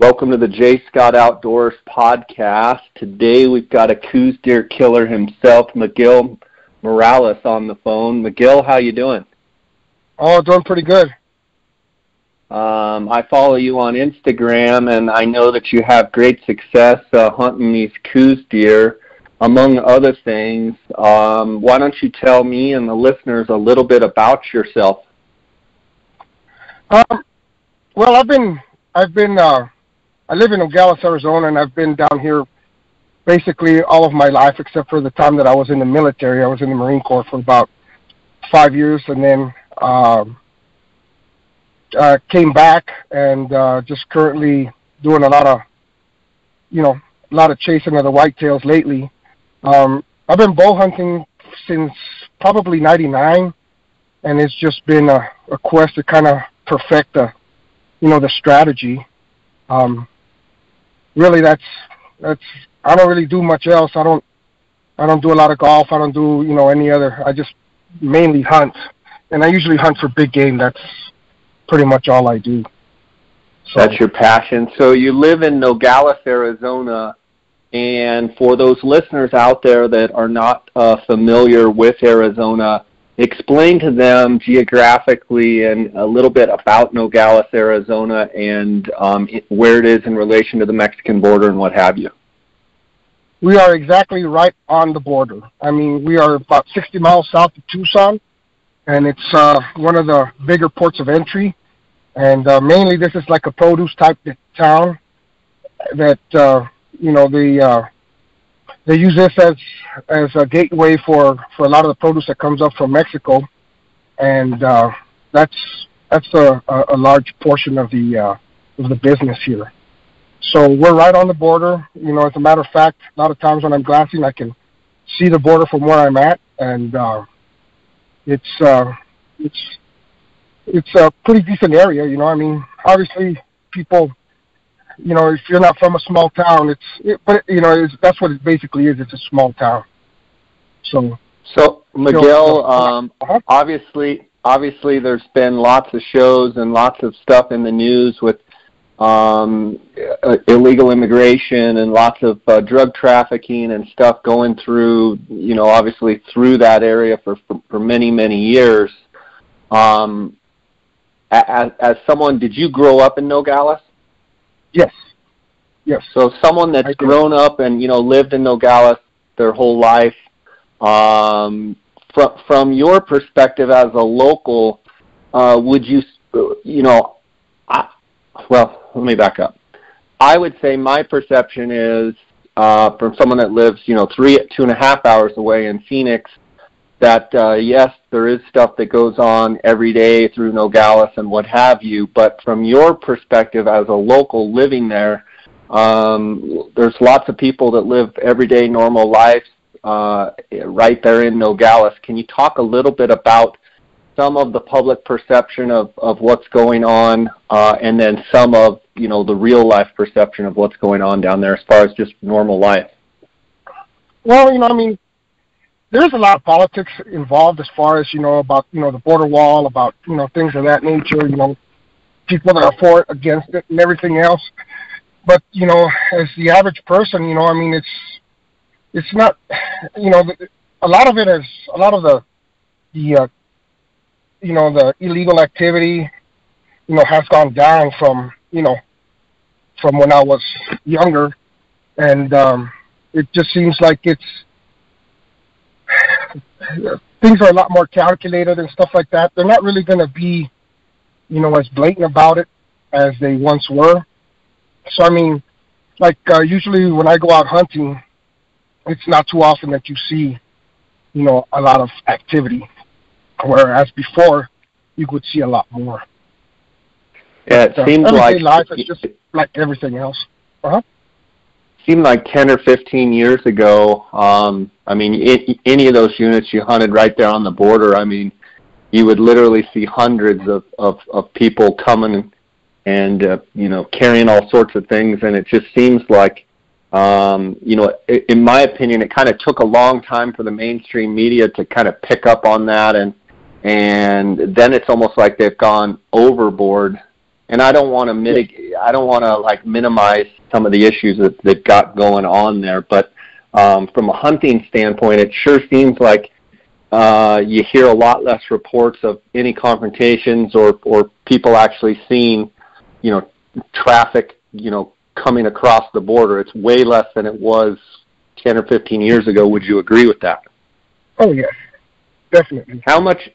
Welcome to the J. Scott Outdoors podcast. Today we've got a Coues deer killer himself, Miguel Morales, on the phone. Miguel, how you doing? Oh, doing pretty good. I follow you on Instagram, and I know that you have great success hunting these Coues deer, among other things. Why don't you tell me and the listeners a little bit about yourself? Well, I live in Nogales, Arizona, and I've been down here basically all of my life, except for the time that I was in the military. I was in the Marine Corps for about 5 years, and then came back and just currently doing a lot of chasing of the whitetails lately. I've been bow hunting since probably '99, and it's just been a quest to kind of perfect the strategy. Really, that's. I don't really do much else. I don't do a lot of golf. I don't do any other. I just mainly hunt, and I usually hunt for big game. That's pretty much all I do. So, that's your passion. So you live in Nogales, Arizona, and for those listeners out there that are not familiar with Arizona, explain to them geographically and a little bit about Nogales, Arizona, and where it is in relation to the Mexican border and what have you. We are exactly right on the border. I mean, we are about 60 miles south of Tucson, and it's one of the bigger ports of entry. And mainly this is like a produce type town that, they use this as a gateway for a lot of the produce that comes up from Mexico, and that's a large portion of the business here. So we're right on the border. As a matter of fact, a lot of times when I'm glassing, I can see the border from where I'm at, and it's a pretty decent area. I mean, obviously people. If you're not from a small town, that's what it basically is. It's a small town. So Miguel, obviously, there's been lots of shows and lots of stuff in the news with illegal immigration and lots of drug trafficking and stuff going through, obviously through that area for many, many years. As someone, did you grow up in Nogales? Yes. So someone that's grown up and lived in Nogales their whole life, from your perspective as a local, would you, well, let me back up. I would say my perception is from someone that lives 2.5 hours away in Phoenix, that yes, there is stuff that goes on every day through Nogales and what have you, but from your perspective as a local living there, there's lots of people that live everyday normal lives right there in Nogales. Can you talk a little bit about some of the public perception of what's going on, and then some of the real life perception of what's going on down there as far as just normal life? Well, I mean, there's a lot of politics involved as far as, about, the border wall, about, things of that nature, people that are for it, against it, and everything else. But, as the average person, I mean, it's not, a lot of it is, a lot of the illegal activity, has gone down from when I was younger. And it just seems like things are a lot more calculated and stuff like that. They're not really going to be, as blatant about it as they once were. So, I mean, like usually when I go out hunting, it's not too often that you see, a lot of activity. Whereas before, you could see a lot more. Yeah, it seems like life is just like everything else. Seemed like 10 or 15 years ago, I mean, any of those units you hunted right there on the border, I mean, you would literally see hundreds of people coming and carrying all sorts of things, and it just seems like, in my opinion, it kind of took a long time for the mainstream media to kind of pick up on that, and then it's almost like they've gone overboard and I don't want to mitigate. I don't want to like minimize some of the issues that got going on there. But from a hunting standpoint, it sure seems like you hear a lot less reports of any confrontations or people actually seeing, traffic, coming across the border. It's way less than it was 10 or 15 years ago. Would you agree with that? Oh, yes, definitely. How much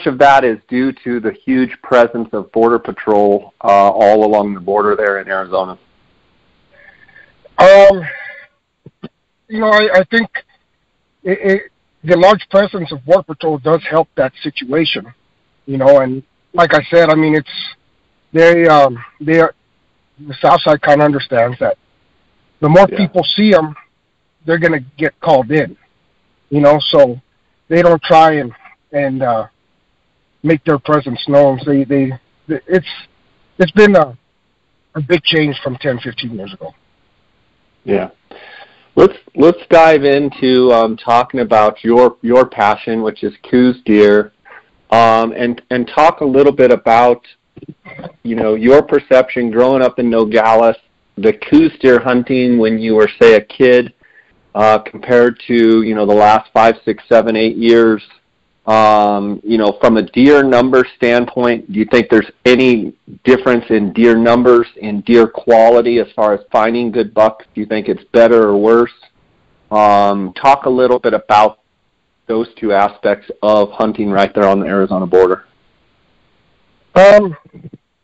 of that is due to the huge presence of Border Patrol all along the border there in Arizona? I think the large presence of Border Patrol does help that situation, and like I said, I mean, the South Side kind of understands that the more people see them, they're going to get called in, so they don't try and make their presence known. It's been a big change from 10, 15 years ago. Yeah. Let's dive into talking about your passion, which is Coues deer, and talk a little bit about your perception growing up in Nogales, the Coues deer hunting when you were, say, a kid, compared to the last 5, 6, 7, 8 years. From a deer number standpoint, do you think there's any difference in deer numbers, in deer quality as far as finding good bucks? Do you think it's better or worse? Talk a little bit about those two aspects of hunting right there on the Arizona border.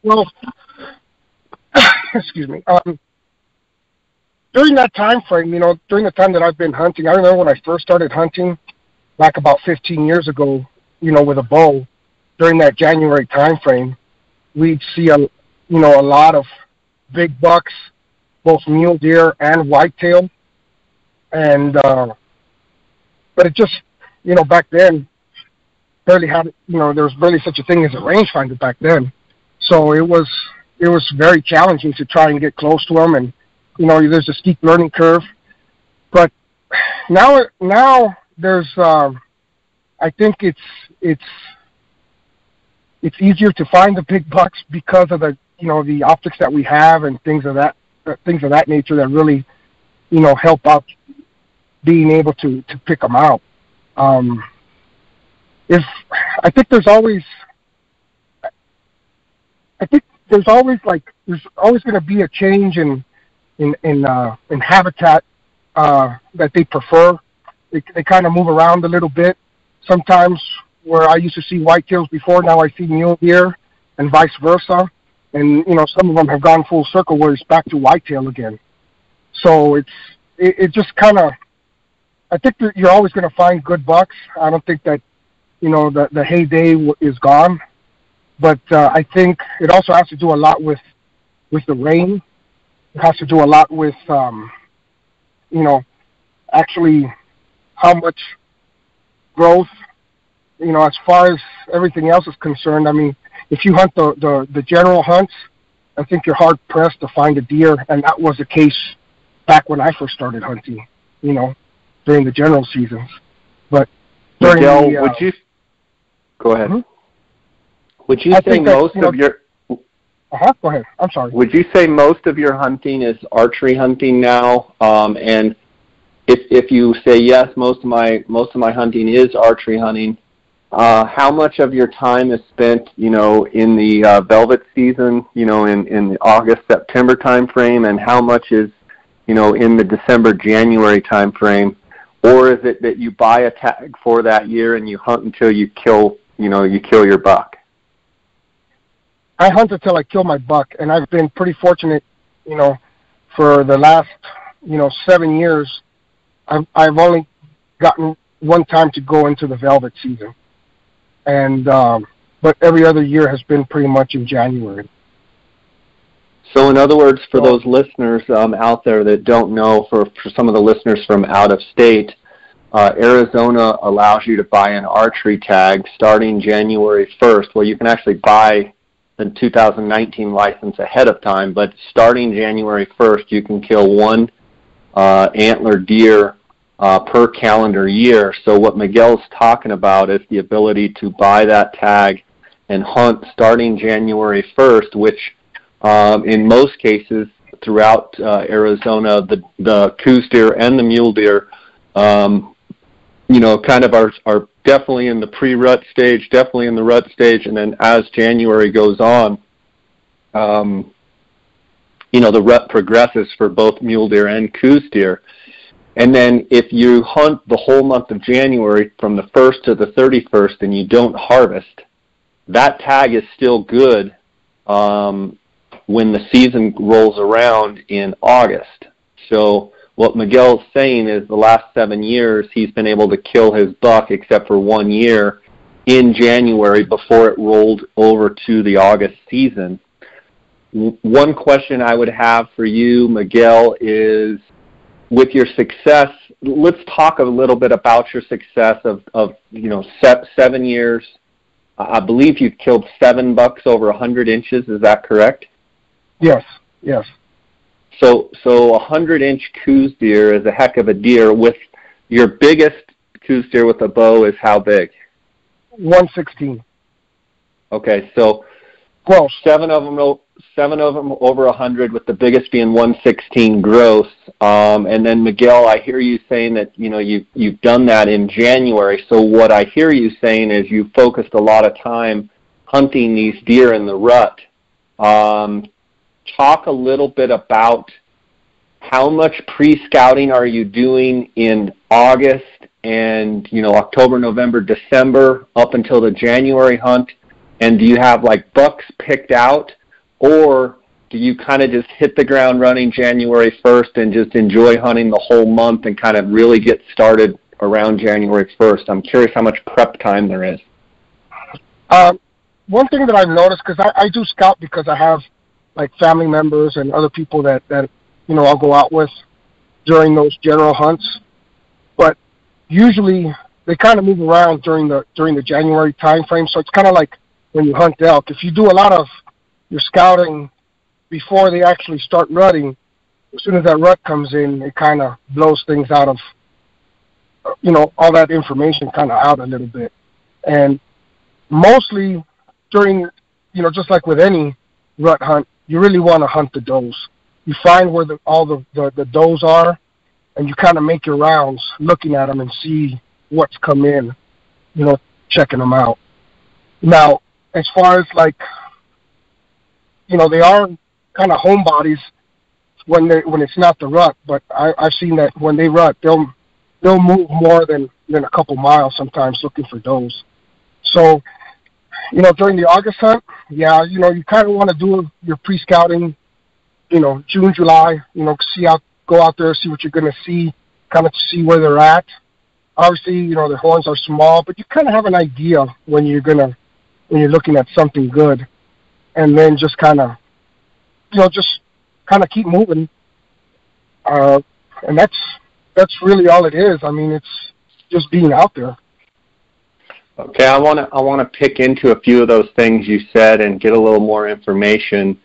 Well, excuse me. During that time frame, during the time that I've been hunting, I remember when I first started hunting back about 15 years ago, with a bow. During that January time frame, we'd see a lot of big bucks, both mule deer and whitetail. And but it just, back then, barely had, there was barely such a thing as a rangefinder back then. So it was very challenging to try and get close to them, and there's a steep learning curve. But now there's I think it's easier to find the big bucks because of the optics that we have and things of that nature that really help out being able to pick them out. I think there's always going to be a change in habitat that they prefer. They kind of move around a little bit. Sometimes where I used to see whitetails before, now I see mule deer, and vice versa. And some of them have gone full circle where it's back to whitetail again. So it just kind of, I think that you're always going to find good bucks. I don't think that the heyday is gone, but I think it also has to do a lot with the rain. It has to do a lot with actually how much growth, as far as everything else is concerned. I mean, if you hunt the general hunts, I think you're hard pressed to find a deer, and that was the case back when I first started hunting, during the general seasons. But during Miguel, would you go ahead? Mm-hmm. Would you say most of your go ahead. I'm sorry. Would you say most of your hunting is archery hunting now? And if you say yes, most of my hunting is archery hunting. How much of your time is spent, in the velvet season, in the August, September time frame, and how much is, in the December, January time frame? Or is it that you buy a tag for that year and you hunt until you kill your buck? I hunt until I kill my buck, and I've been pretty fortunate, for the last, 7 years. I've only gotten one time to go into the velvet season, and but every other year has been pretty much in January. So in other words, for those listeners out there that don't know, for some of the listeners from out of state, Arizona allows you to buy an archery tag starting January 1st. Well, you can actually buy the 2019 license ahead of time, but starting January 1st, you can kill one antler deer per calendar year. So what Miguel's talking about is the ability to buy that tag and hunt starting January 1st, which in most cases throughout Arizona, the Coues deer and the mule deer, kind of are definitely in the pre-rut stage, definitely in the rut stage, and then as January goes on, the rut progresses for both mule deer and Coues deer. And then if you hunt the whole month of January from the 1st to the 31st and you don't harvest, that tag is still good when the season rolls around in August. So what Miguel's saying is the last 7 years he's been able to kill his buck except for 1 year in January before it rolled over to the August season. One question I would have for you, Miguel, is with your success, let's talk a little bit about your success of 7 years. I believe you've killed 7 bucks over 100 inches. Is that correct? Yes. So 100-inch Coues deer is a heck of a deer. With your biggest Coues deer with a bow is how big? 116. Okay, so gross. 7 of them over 100, with the biggest being 116 gross. And then Miguel, I hear you saying that you've done that in January. So what I hear you saying is you focused a lot of time hunting these deer in the rut. Talk a little bit about how much pre-scouting are you doing in August and October, November, December up until the January hunt, and do you have like bucks picked out, or do you kind of just hit the ground running January 1st and just enjoy hunting the whole month and kind of really get started around January 1st? I'm curious how much prep time there is. One thing that I've noticed, because I do scout because I have like family members and other people that I'll go out with during those general hunts, but usually they kind of move around during the January time frame. So it's kind of like when you hunt elk. If you do a lot of your scouting before they actually start rutting, as soon as that rut comes in, it kind of blows things out of all that information kind of out a little bit. And mostly during just like with any rut hunt, you really want to hunt the does. You find where all the does are, and you kind of make your rounds looking at them and see what's come in, checking them out. Now, as far as like, they are kind of homebodies when it's not the rut, but I've seen that when they rut, they'll move more than a couple miles sometimes looking for does. So, during the August hunt, you kind of want to do your pre-scouting, June, July, go out there, see what you're going to see, kind of see where they're at. Obviously, the horns are small, but you kind of have an idea when you're looking at something good, and then just kind of, keep moving. And that's really all it is. I mean, it's just being out there. Okay, I want to pick into a few of those things you said and get a little more information.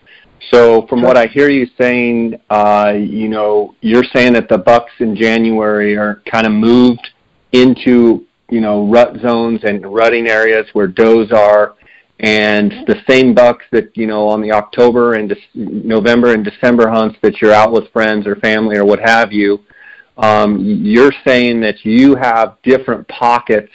So from what I hear you saying, you're saying that the bucks in January are kind of moved into, rut zones and rutting areas where does are, and the same bucks that, on the October and November and December hunts that you're out with friends or family or what have you, you're saying that you have different pockets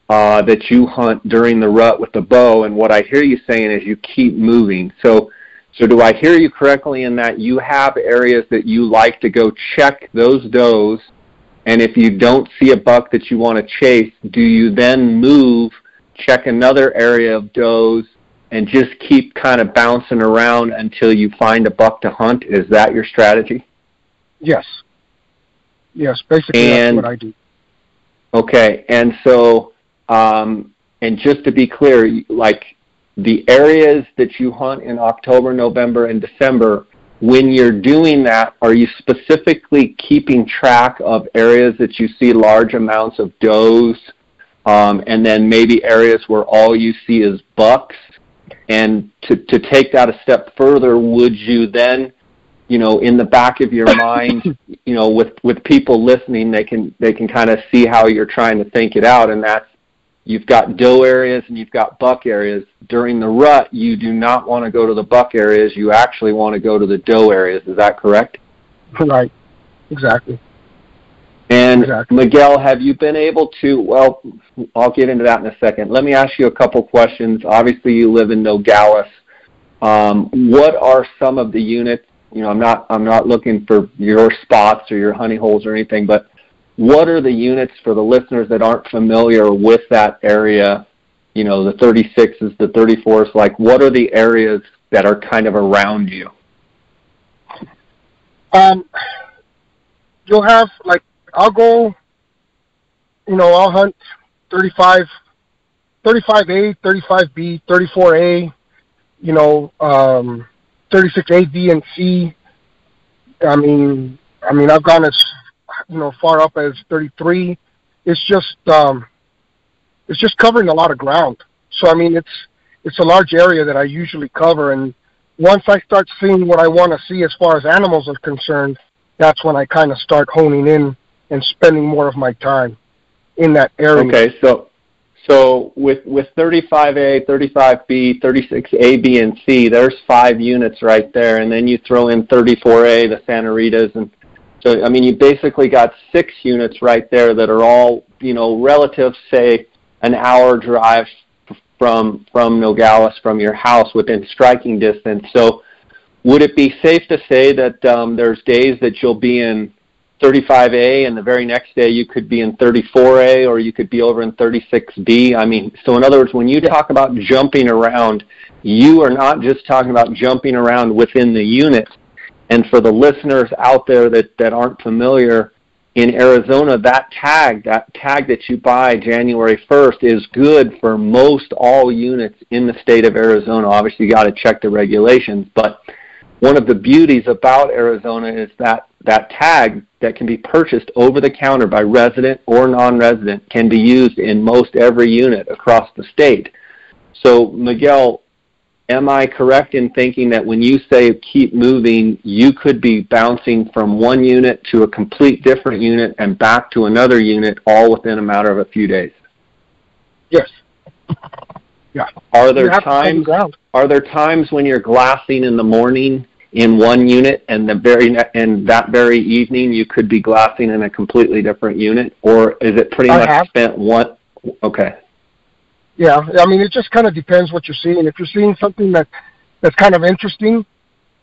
that you hunt during the rut with the bow, and what I hear you saying is you keep moving. So do I hear you correctly in that you have areas that you like to go check those does, and if you don't see a buck that you want to chase, do you then move, check another area of does, and just keep kind of bouncing around until you find a buck to hunt? Is that your strategy? Yes, basically that's what I do. Okay, and so and just to be clear, like the areas that you hunt in October, November, and December, when you're doing that, are you specifically keeping track of areas that you see large amounts of does, and then maybe areas where all you see is bucks? And to take that a step further, would you then, in the back of your mind, with people listening, they can kind of see how you're trying to think it out, and that's, you've got doe areas and you've got buck areas. During the rut, you do not want to go to the buck areas. You actually want to go to the doe areas. Is that correct? Right. Exactly. And Miguel, have you been able to, well, I'll get into that in a second. Let me ask you a couple questions. Obviously, you live in Nogales. What are some of the units? I'm not looking for your spots or your honey holes or anything, but what are the units for the listeners that aren't familiar with that area? The 36s, the 34s, like what are the areas that are kind of around you? You'll have, like, I'll go, I'll hunt 35A, 35B, 34A, 36A, B, and C. I mean, I've gone as, far up as 33. It's just covering a lot of ground. So, I mean, it's a large area that I usually cover. And once I start seeing what I want to see as far as animals are concerned, that's when I kind of start honing in and spending more of my time in that area. Okay, so with 35A, 35B, 36A, B, and C, there's 5 units right there, and then you throw in 34A, the Santa Ritas, and so, I mean, you basically got 6 units right there that are all, relative, say, an hour drive from Nogales, from your house, within striking distance. So would it be safe to say that there's days that you'll be in 35A and the very next day you could be in 34A or you could be over in 36B? I mean, so in other words, when you talk about jumping around, you are not just talking about jumping around within the unit. And for the listeners out there that aren't familiar, in Arizona, that tag that you buy January 1st is good for most all units in the state of Arizona. Obviously, you got to check the regulations, but one of the beauties about Arizona is that tag that can be purchased over the counter by resident or non-resident can be used in most every unit across the state. So, Miguel, am I correct in thinking that when you say keep moving, you could be bouncing from one unit to a complete different unit and back to another unit all within a matter of a few days? Yes. Yeah. Are there times when you're glassing in the morning in one unit and that very evening you could be glassing in a completely different unit, or is it pretty much spent one? Okay. Yeah, I mean, it just kind of depends what you're seeing. If you're seeing something that's kind of interesting,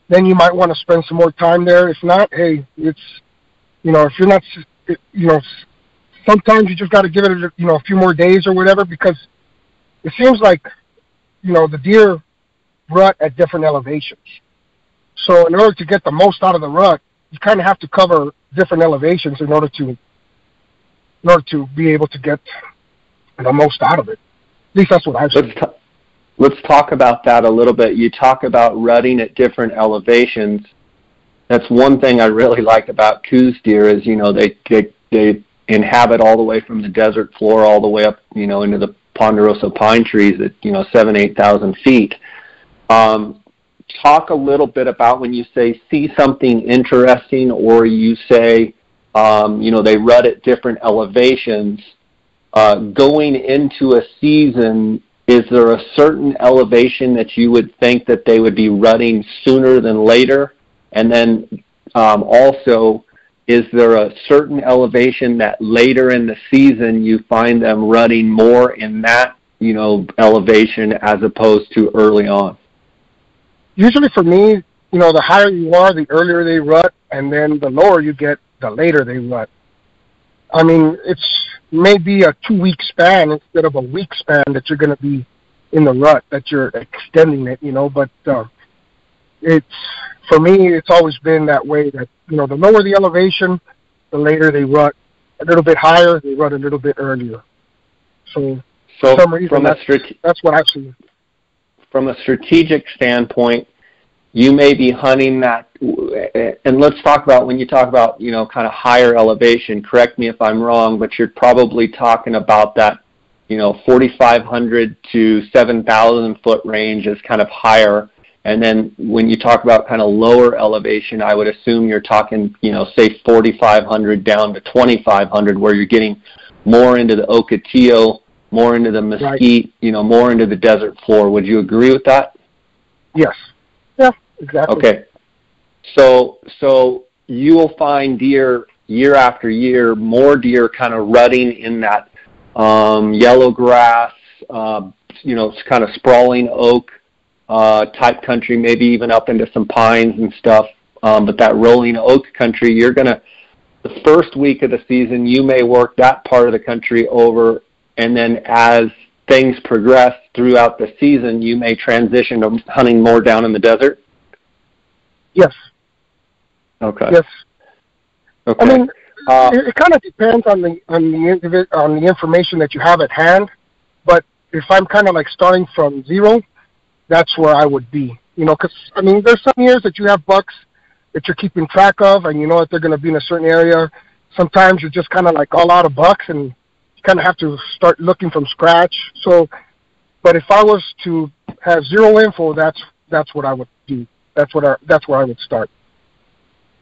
then you might want to spend some more time there. If not, hey, it's, if you're not, sometimes you just got to give it, a few more days or whatever, because it seems like, the deer rut at different elevations. So in order to get the most out of the rut, you kind of have to cover different elevations in order to be able to get the most out of it. At least that's what I've seen. Let's talk about that a little bit. You talk about rutting at different elevations. That's one thing I really like about Coues deer is, they inhabit all the way from the desert floor all the way up, into the ponderosa pine trees at, 7,000 to 8,000 feet. Talk a little bit about when you say see something interesting, or you say, they rut at different elevations. Going into a season, is there a certain elevation that you would think that they would be rutting sooner than later? And then also, is there a certain elevation that later in the season you find them rutting more in that, elevation as opposed to early on? Usually for me, the higher you are, the earlier they rut, and then the lower you get, the later they rut. I mean, it's maybe a 2-week span instead of a week span that you're going to be in the rut, that you're extending it, but for me, it's always been that way, that, the lower the elevation, the later they rut. A little bit higher, they rut a little bit earlier. So for some reason, that's what I've seen. From a strategic standpoint, you may be hunting that, and let's talk about, when you talk about, kind of higher elevation, correct me if I'm wrong, but you're probably talking about that, 4,500 to 7,000 foot range is kind of higher. And then when you talk about kind of lower elevation, I would assume you're talking, say 4,500 down to 2,500, where you're getting more into the Ocotillo more into the mesquite, more into the desert floor. Would you agree with that? Yes. Yeah, exactly. Okay. So you will find deer year after year, more deer kind of rutting in that yellow grass, kind of sprawling oak type country, maybe even up into some pines and stuff. But that rolling oak country, the first week of the season, you may work that part of the country over, and then as things progress throughout the season, you may transition to hunting more down in the desert? Yes. Okay. Yes. Okay. I mean, it kind of depends on the information that you have at hand, but if I'm kind of like starting from zero, that's where I would be. Because, I mean, there's some years that you have bucks that you're keeping track of, and you know that they're going to be in a certain area. Sometimes you're just kind of like all out of bucks, and you kind of have to start looking from scratch. So, but if I was to have zero info, that's what I would do. That's where I would start.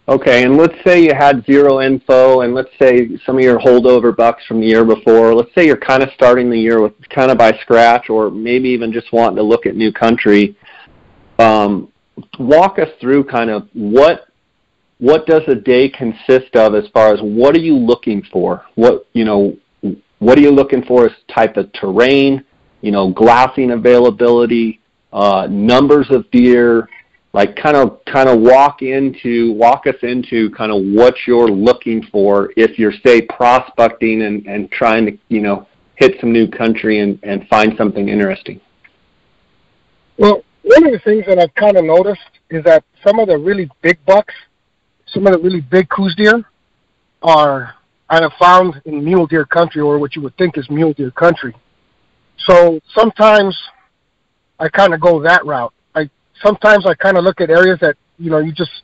Okay, and let's say you had zero info, and let's say some of your holdover bucks from the year before. Let's say you're kind of starting the year with kind of by scratch, or maybe even just wanting to look at new country. Walk us through kind of what does a day consist of as far as what are you looking for? What are you looking for as type of terrain, glassing availability, numbers of deer, like kind of walk us into kind of what you're looking for if you're, say, prospecting and trying to, hit some new country and find something interesting. Well, one of the things that I've kind of noticed is that some of the really big bucks, some of the really big Coues deer I have found in mule deer country, or what you would think is mule deer country. So sometimes I kind of go that route. Sometimes I kind of look at areas that, you just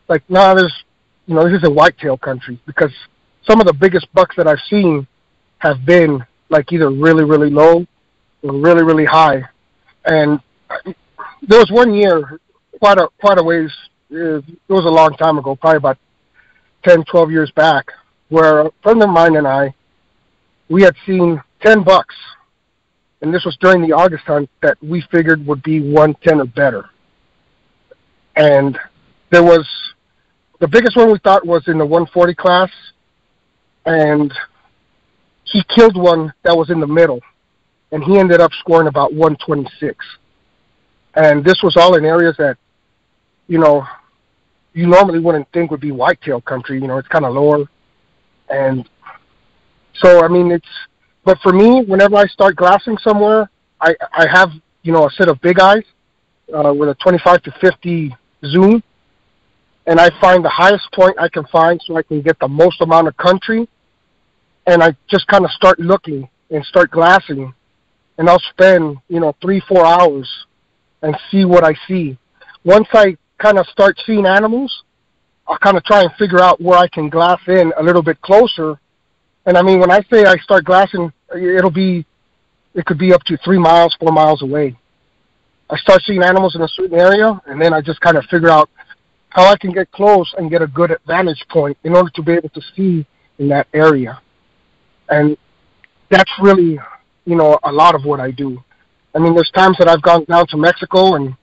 like, this is a whitetail country, because some of the biggest bucks that I've seen have been like either really, really low or really, really high. And there was one year, quite a ways, it was a long time ago, probably about 10, 12 years back, where a friend of mine and we had seen 10 bucks, and this was during the August hunt, that we figured would be 110 or better. And there was, the biggest one we thought was in the 140 class, and he killed one that was in the middle, and he ended up scoring about 126. And this was all in areas that, you normally wouldn't think would be whitetail country. It's kind of lower. And so, I mean, but for me, whenever I start glassing somewhere, I have, a set of big eyes with a 25 to 50 zoom, and I find the highest point I can find so I can get the most amount of country, and I just kind of start looking and start glassing, and I'll spend 3-4 hours and see what I see. Once I kind of start seeing animals, I'll kind of try and figure out where I can glass in a little bit closer. And I mean, when I say I start glassing, it could be up to 3 miles, 4 miles away. I start seeing animals in a certain area, and then I just kind of figure out how I can get close and get a good vantage point in order to be able to see in that area. And that's really, a lot of what I do. I mean, there's times that I've gone down to Mexico, and,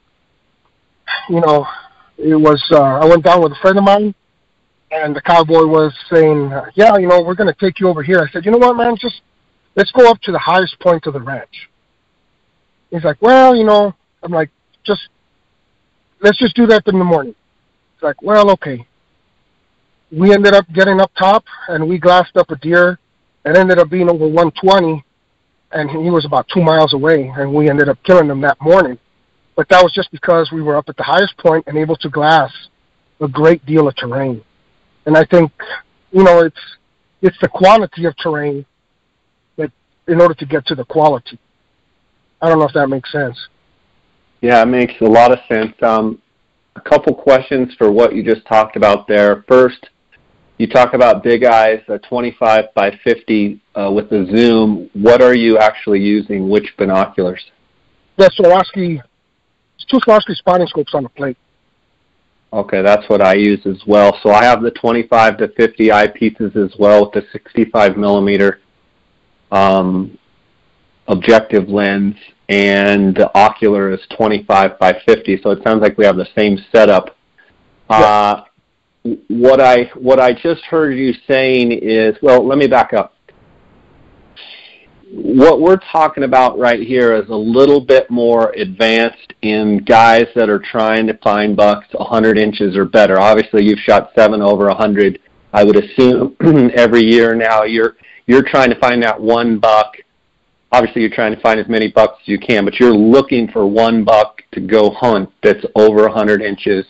it was, I went down with a friend of mine, and the cowboy was saying, we're going to take you over here. I said, you know what, man, let's go up to the highest point of the ranch. He's like, well, I'm like, let's just do that in the morning. It's like, well, okay. We ended up getting up top, and we glassed up a deer. It ended up being over 120, and he was about 2 miles away, and we ended up killing him that morning. But that was just because we were up at the highest point and able to glass a great deal of terrain. And I think, it's the quantity of terrain that, in order to get to the quality. I don't know if that makes sense. Yeah, it makes a lot of sense. A couple questions for what you just talked about there. First, you talk about big eyes, a 25 by 50 with the zoom. What are you actually using? Which binoculars? The Swarovski, it's 2 Swarovski spotting scopes on the plate. Okay, that's what I use as well. So I have the 25 to 50 eyepieces as well with the 65 millimeter. objective lens, and the ocular is 25 by 50. So it sounds like we have the same setup. Yeah. What I just heard you saying is, well, let me back up. What we're talking about right here is a little bit more advanced in guys that are trying to find bucks 100 inches or better. Obviously, you've shot 7 over 100. I would assume every year now you're trying to find that one buck. Obviously, you're trying to find as many bucks as you can, but you're looking for one buck to go hunt that's over 100 inches.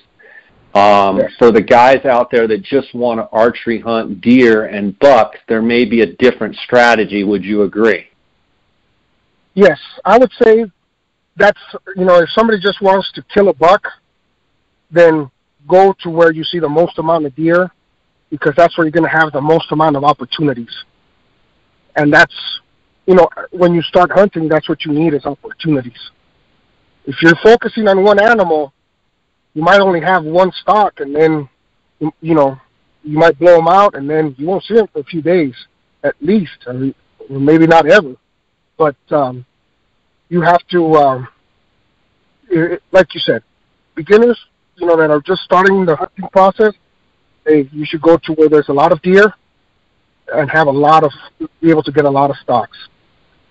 Yes. For the guys out there that just want to archery hunt deer and bucks, there may be a different strategy. Would you agree? Yes, I would say that's, if somebody just wants to kill a buck, then go to where you see the most amount of deer, because that's where you're going to have the most amount of opportunities. And that's, when you start hunting, that's what you need is opportunities. If you're focusing on one animal, you might only have one stock, and then, you might blow them out, and then you won't see them for a few days, at least, or maybe not ever. But you have to, like you said, beginners, that are just starting the hunting process, you should go to where there's a lot of deer and be able to get a lot of stocks.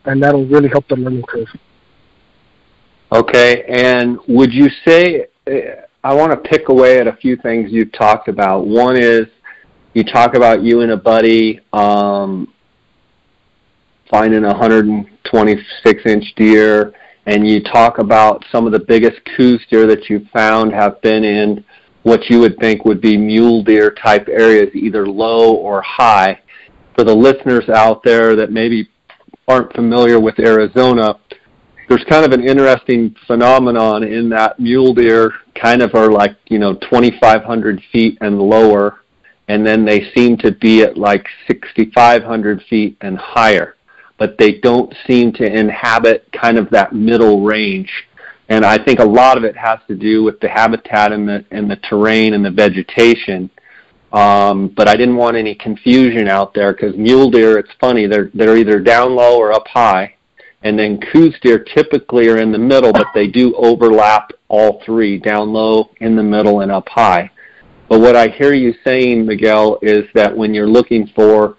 And that'll really help the learning curve. Okay, and would you say, I want to pick away at a few things you've talked about. One is you talk about you and a buddy finding a 126-inch deer, and you talk about some of the biggest Coues deer that you've found have been in what you would think would be mule deer type areas, either low or high. For the listeners out there that maybe aren't familiar with Arizona, there's kind of an interesting phenomenon in that mule deer kind of are like, 2,500 feet and lower, and then they seem to be at like 6,500 feet and higher. But they don't seem to inhabit kind of that middle range. And I think a lot of it has to do with the habitat and the terrain and the vegetation. But I didn't want any confusion out there, because mule deer, it's funny, they're either down low or up high. And then Coues deer typically are in the middle, but they do overlap all three, down low, in the middle, and up high. But what I hear you saying, Miguel, is that when you're looking for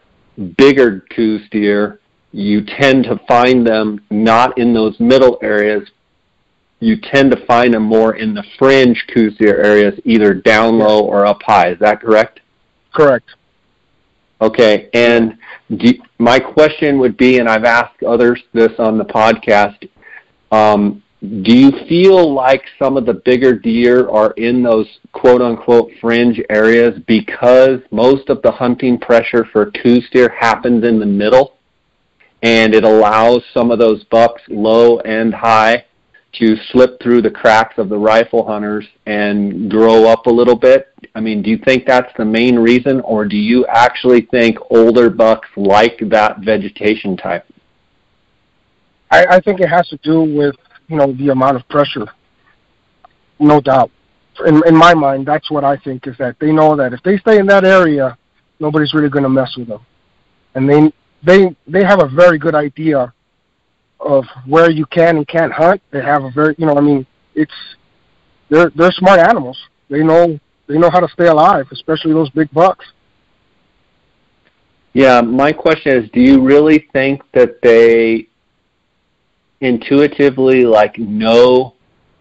bigger Coues deer, you tend to find them not in those middle areas. You tend to find them more in the fringe Coues deer areas, either down low or up high. Is that correct? Correct. Okay, and my question would be, and I've asked others this on the podcast, do you feel like some of the bigger deer are in those quote-unquote fringe areas because most of the hunting pressure for Coues deer happens in the middle, and it allows some of those bucks, low and high, to slip through the cracks of the rifle hunters and grow up a little bit? I mean, do you think that's the main reason, or do you actually think older bucks like that vegetation type? I think it has to do with, the amount of pressure, no doubt. In my mind, that's what I think, is that they know that if they stay in that area, nobody's really going to mess with them. And they have a very good idea of where you can and can't hunt. They have a very, they're smart animals. They know how to stay alive, especially those big bucks. Yeah, my question is, do you really think that they intuitively know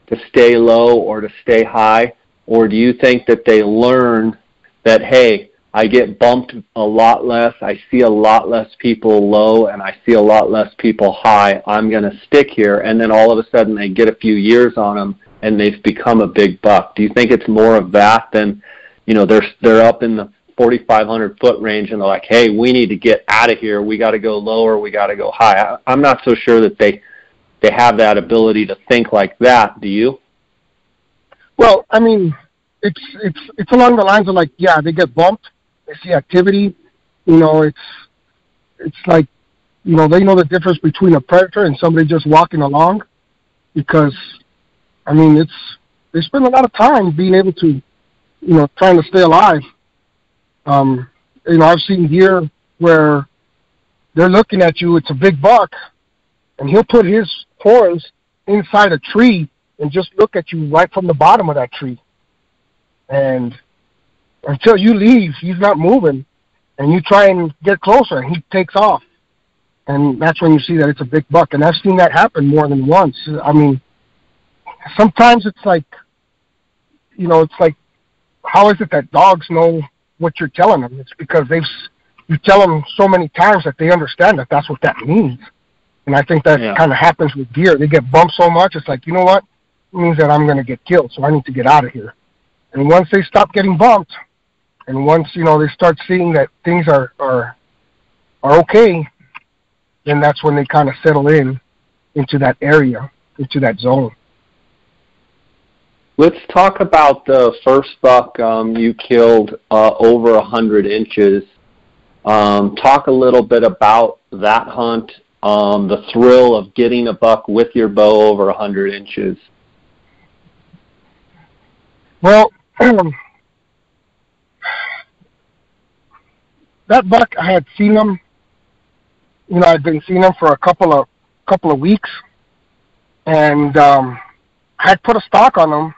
to stay low or to stay high, or do you think that they learn that, hey, I get bumped a lot less, I see a lot less people low, and I see a lot less people high, I'm going to stick here, and then all of a sudden they get a few years on them and they've become a big buck? Do you think it's more of that than, they're up in the 4,500 foot range and they're like, hey, we need to get out of here, we got to go lower, we got to go high? I'm not so sure that they have that ability to think like that. Do you? Well, I mean, it's along the lines of they get bumped, they see activity, it's like, they know the difference between a predator and somebody just walking along, because, I mean, they spend a lot of time being able to, trying to stay alive. I've seen deer where they're looking at you, it's a big buck, and he'll put his horns inside a tree and just look at you right from the bottom of that tree. And until you leave, he's not moving, and you try and get closer, and he takes off. And that's when you see that it's a big buck. And I've seen that happen more than once. I mean, sometimes it's like, you know, it's like, how is it that dogs know what you're telling them? It's because you tell them so many times that they understand that that's what that means. And I think that kind of happens with deer. They get bumped so much, it's like, you know what? It means that I'm going to get killed, so I need to get out of here. And once they stop getting bumped, and once, you know, they start seeing that things are okay, then that's when they kind of settle into that area, into that zone. Let's talk about the first buck you killed over 100 inches. Talk a little bit about that hunt, the thrill of getting a buck with your bow over 100 inches. Well, that buck, I had seen him. You know, I'd been seeing him for a couple of weeks, and I had put a stock on him,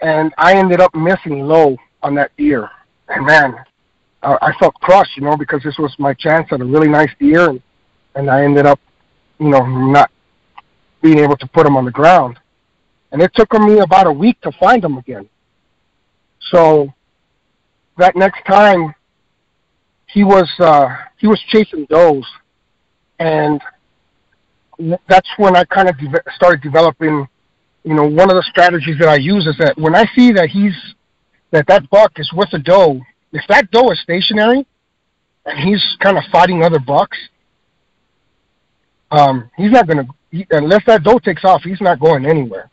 and I ended up missing low on that deer. And man, I felt crushed, you know, because this was my chance at a really nice deer, and I ended up, you know, not being able to put him on the ground. And it took me about a week to find him again. So that next time, he was chasing does, and that's when I kind of started developing. You know, one of the strategies that I use is that when I see that that buck is with a doe, if that doe is stationary and he's kind of fighting other bucks, he's not going to, unless that doe takes off, he's not going anywhere.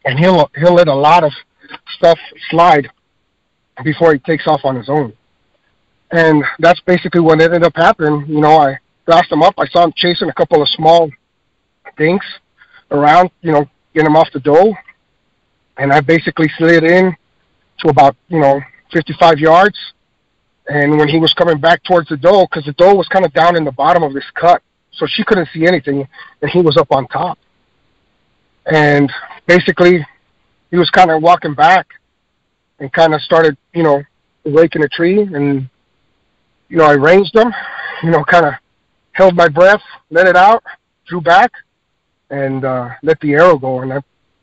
And he'll let a lot of stuff slide before he takes off on his own. And that's basically what ended up happening. You know, I grassed him up. I saw him chasing a couple of small dinks around, you know, getting him off the doe. And I basically slid in to about, you know, 55 yards. And when he was coming back towards the doe, because the doe was kind of down in the bottom of this cut, so she couldn't see anything, and he was up on top. And basically, he was kind of walking back and kind of started, you know, raking a tree. And, you know, I ranged him, you know, kind of held my breath, let it out, drew back, and let the arrow go.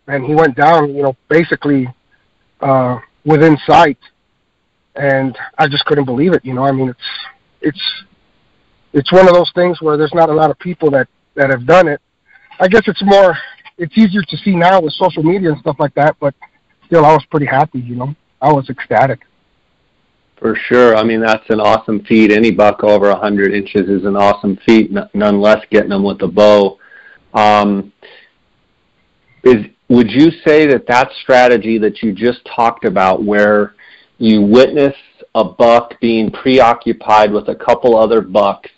And he went down, you know, basically within sight. And I just couldn't believe it, you know. I mean, it's one of those things where there's not a lot of people that have done it. I guess it's easier to see now with social media and stuff like that, but still, I was pretty happy, you know. I was ecstatic. For sure. I mean, that's an awesome feat. Any buck over 100 inches is an awesome feat, none less getting them with a bow. Would you say that strategy that you just talked about, where you witness a buck being preoccupied with a couple other bucks,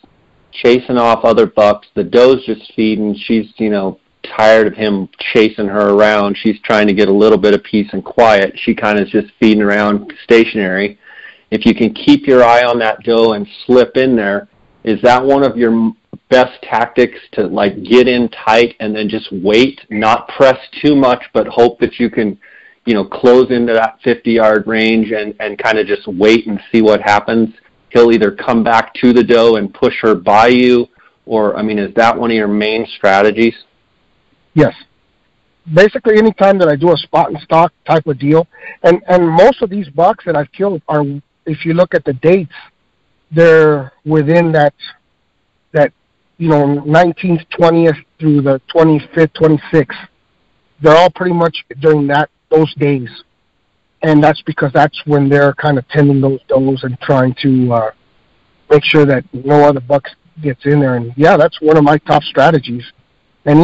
chasing off other bucks, the doe's just feeding, she's, you know, tired of him chasing her around, she's trying to get a little bit of peace and quiet, she kind of is just feeding around stationary. If you can keep your eye on that doe and slip in there, is that one of your best tactics to, like, get in tight and then just wait, not press too much, but hope that you can, you know, close into that 50-yard range and kind of just wait and see what happens? He'll either come back to the doe and push her by you, or, I mean, is that one of your main strategies? Yes. Basically, any time that I do a spot and stock type of deal, and most of these bucks that I've killed are, if you look at the dates, they're within that you know, 19th, 20th through the 25th, 26th. They're all pretty much during those days. And that's because that's when they're kind of tending those does and trying to make sure that no other bucks gets in there. And yeah, that's one of my top strategies. And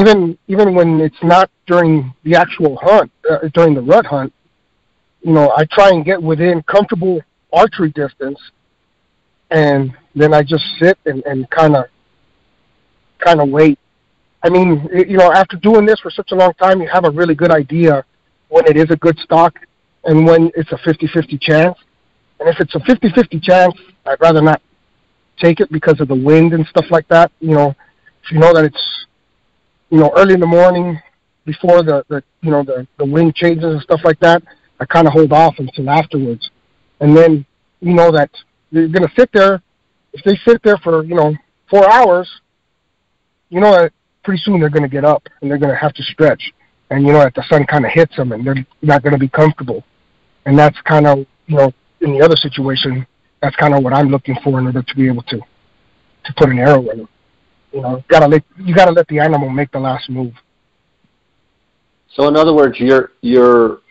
even when it's not during the actual hunt, during the rut hunt, you know, I try and get within comfortable archery distance, and then I just sit and kind of wait. I mean, you know, after doing this for such a long time, you have a really good idea when it is a good stock and when it's a 50-50 chance. And if it's a 50-50 chance, I'd rather not take it because of the wind and stuff like that. You know, if you know that it's early in the morning before the wind changes and stuff like that, I kind of hold off until afterwards. And then that they're going to sit there. If they sit there for 4 hours, that pretty soon they're going to get up and they're going to have to stretch. And that the sun kind of hits them and they're not going to be comfortable. And that's kind of in the other situation, that's kind of what I'm looking for in order to be able to put an arrow in them. You gotta let the animal make the last move. So in other words, you're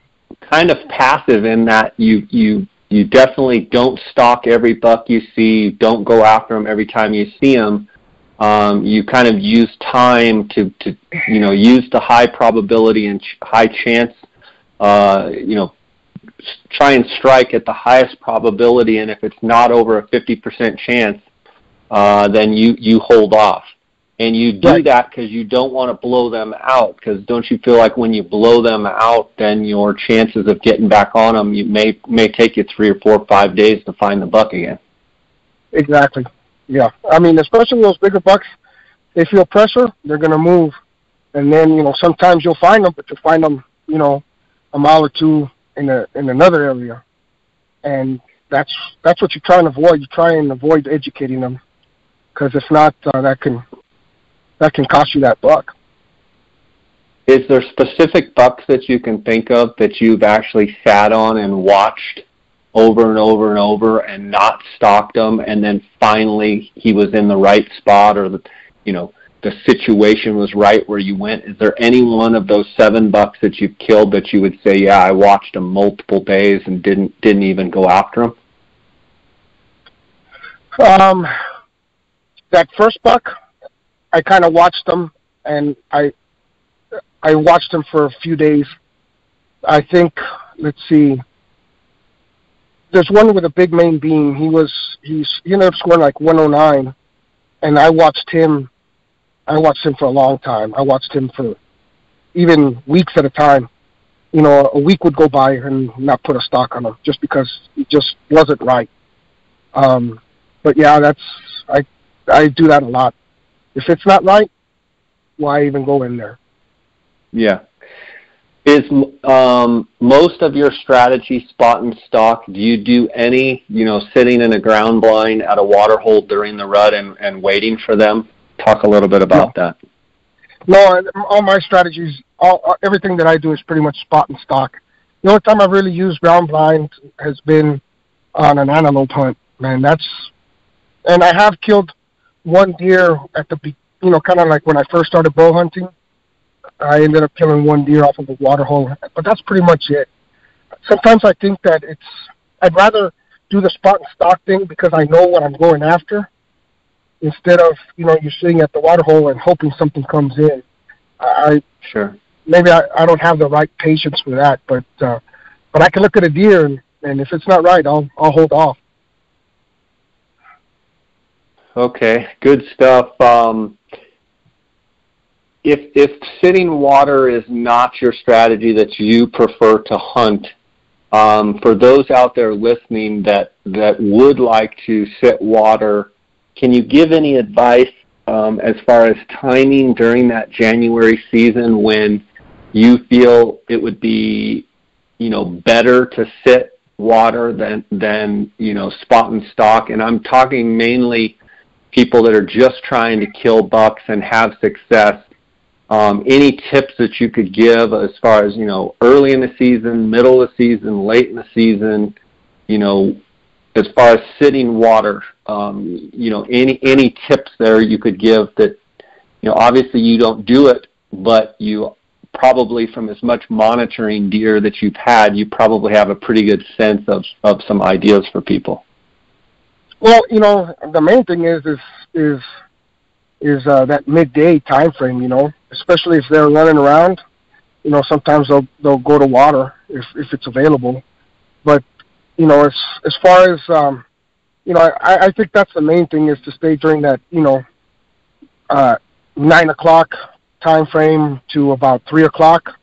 kind of passive in that you definitely don't stalk every buck you see. You don't go after them every time you see them. You kind of use time to use the high probability and high chance. Try and strike at the highest probability, and if it's not over a 50% chance, then you hold off. And you do that because you don't want to blow them out, because don't you feel like when you blow them out, then your chances of getting back on them, you may take you 3 or 4 or 5 days to find the buck again. Exactly. Yeah. I mean, especially those bigger bucks, they feel pressure, they're going to move. And then, sometimes you'll find them, but you'll find them, a mile or two in another area. And that's what you try and avoid. You try and avoid educating them, because if not, that can cost you that buck. Is there specific bucks that you can think of that you've actually sat on and watched over and over and over and not stalked them, and then finally he was in the right spot, or the situation was right where you went? Is there any one of those 7 bucks that you've killed that you would say, yeah, I watched them multiple days and didn't even go after them? That first buck, I kind of watched them, and I watched him for a few days. I think, let's see, there's one with a big main beam. He ended up scoring like 109, and I watched him for a long time. I watched him for even weeks at a time. A week would go by and not put a stock on him just because it just wasn't right. But yeah, I do that a lot. If it's not right, why even go in there? Yeah. Is most of your strategy spot and stalk? Do you do any, sitting in a ground blind at a water hole during the rut and waiting for them? Talk a little bit about that. No, all my strategies, everything that I do is pretty much spot and stalk. The only time I've really used ground blind has been on an antelope hunt, man. And I have killed one deer at the, kind of like when I first started bow hunting. I ended up killing one deer off of a water hole, but that's pretty much it. Sometimes I think that I'd rather do the spot and stalk thing because I know what I'm going after, instead of, you're sitting at the water hole and hoping something comes in. Sure. Maybe I don't have the right patience for that, but I can look at a deer and if it's not right, I'll hold off. Okay, good stuff. If sitting water is not your strategy that you prefer to hunt, for those out there listening that would like to sit water, can you give any advice as far as timing during that January season when you feel it would be, better to sit water than spot and stalk? And I'm talking mainly people that are just trying to kill bucks and have success. Any tips that you could give as far as, early in the season, middle of the season, late in the season, as far as sitting water, any tips there you could give that, obviously you don't do it, but you probably, from as much monitoring deer that you've had, you probably have a pretty good sense of some ideas for people. Well, the main thing is that midday time frame, especially if they're running around. Sometimes they'll go to water if it's available. But as far as I think that's the main thing, is to stay during that 9 o'clock time frame to about 3 o'clock.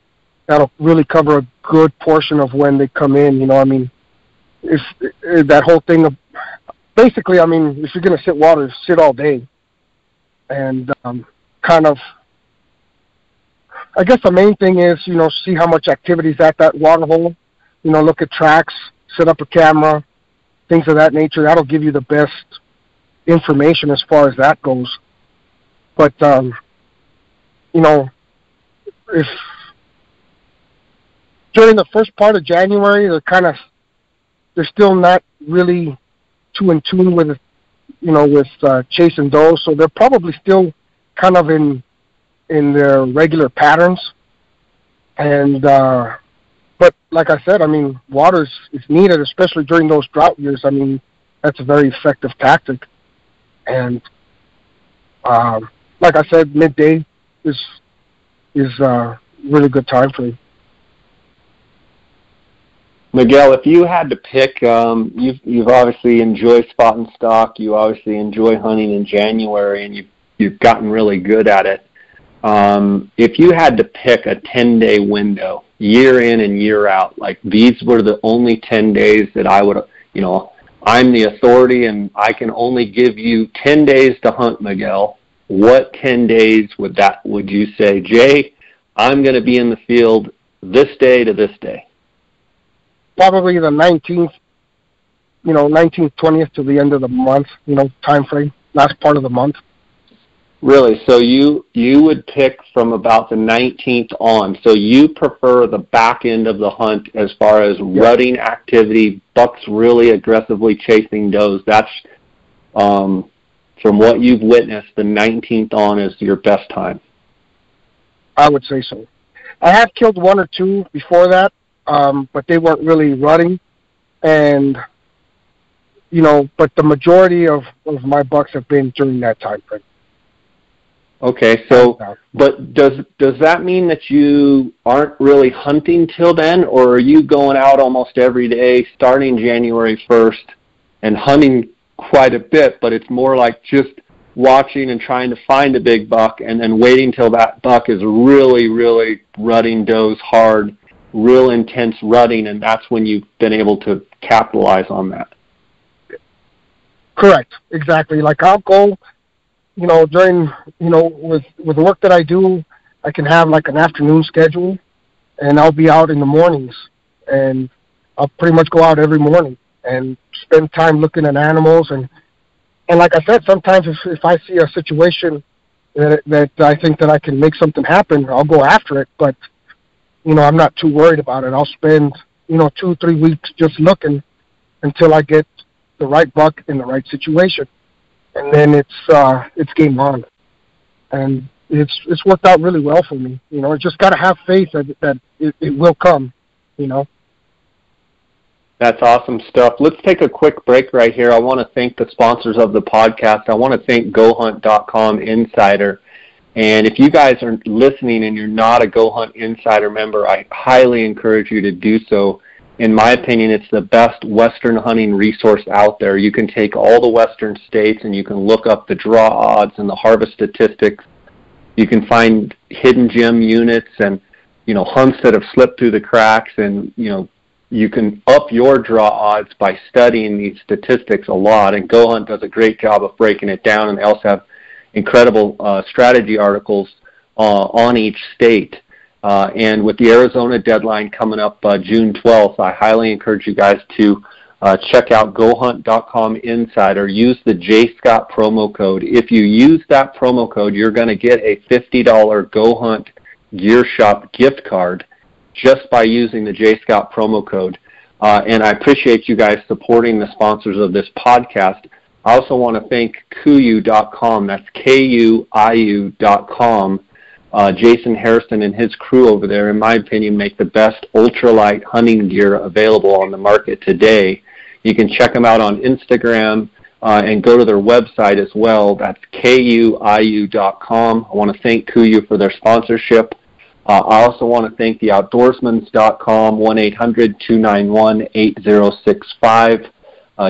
That'll really cover a good portion of when they come in. If that whole thing of basically, if you're going to sit water, sit all day. And kind of I guess the main thing is, see how much activity is at that water hole. Look at tracks, set up a camera, things of that nature. That'll give you the best information as far as that goes. But, if during the first part of January, they're still not really too in tune with, with chasing does, so they're probably still kind of in their regular patterns. And but like I said, water is needed, especially during those drought years. That's a very effective tactic. And like I said, midday is a really good time frame. Miguel, if you had to pick, you've obviously enjoyed spot and stock. You obviously enjoy hunting in January, and you've gotten really good at it. If you had to pick a 10-day window, year in and year out, like these were the only 10 days that I would, I'm the authority and I can only give you 10 days to hunt, Miguel. What 10 days would you say, Jay, I'm going to be in the field this day to this day? Probably the 19th, 19th, 20th to the end of the month, time frame, last part of the month. Really? So you would pick from about the 19th on. So you prefer the back end of the hunt as far as rutting activity, bucks really aggressively chasing does. That's, from what you've witnessed, the 19th on is your best time. I would say so. I have killed one or two before that, but they weren't really rutting. And, but the majority of my bucks have been during that time frame. Okay, so, but does that mean that you aren't really hunting till then, or are you going out almost every day starting January 1st and hunting quite a bit, but it's more like just watching and trying to find a big buck and then waiting till that buck is really, really rutting does hard, real intense rutting, and that's when you've been able to capitalize on that? Correct, exactly. Like I'll go, during, with the work that I do, I can have like an afternoon schedule, and I'll be out in the mornings, and I'll pretty much go out every morning and spend time looking at animals. And like I said, sometimes if I see a situation that I think that I can make something happen, I'll go after it. But, I'm not too worried about it. I'll spend, 2-3 weeks just looking until I get the right buck in the right situation. And then it's game on. And it's worked out really well for me. Just got to have faith that it will come, That's awesome stuff. Let's take a quick break right here. I want to thank the sponsors of the podcast. I want to thank GoHunt.com Insider. And if you guys are listening and you're not a Go Hunt Insider member, I highly encourage you to do so. In my opinion, it's the best Western hunting resource out there. You can take all the Western states and you can look up the draw odds and the harvest statistics. You can find hidden gem units and, hunts that have slipped through the cracks, and, you can up your draw odds by studying these statistics a lot. And Go Hunt does a great job of breaking it down, and they also have incredible strategy articles on each state. And with the Arizona deadline coming up June 12th, I highly encourage you guys to check out GoHunt.com Insider. Use the JScott promo code. If you use that promo code, you're going to get a $50 Go Hunt Gear Shop gift card just by using the JScott promo code. And I appreciate you guys supporting the sponsors of this podcast. I also want to thank Coues.com. That's KUIU.com. Jason Harrison and his crew over there, in my opinion, make the best ultralight hunting gear available on the market today. You can check them out on Instagram and go to their website as well. That's KUIU.com. I want to thank KUIU for their sponsorship. I also want to thank the Outdoorsmans.com, 1-800-291-8065.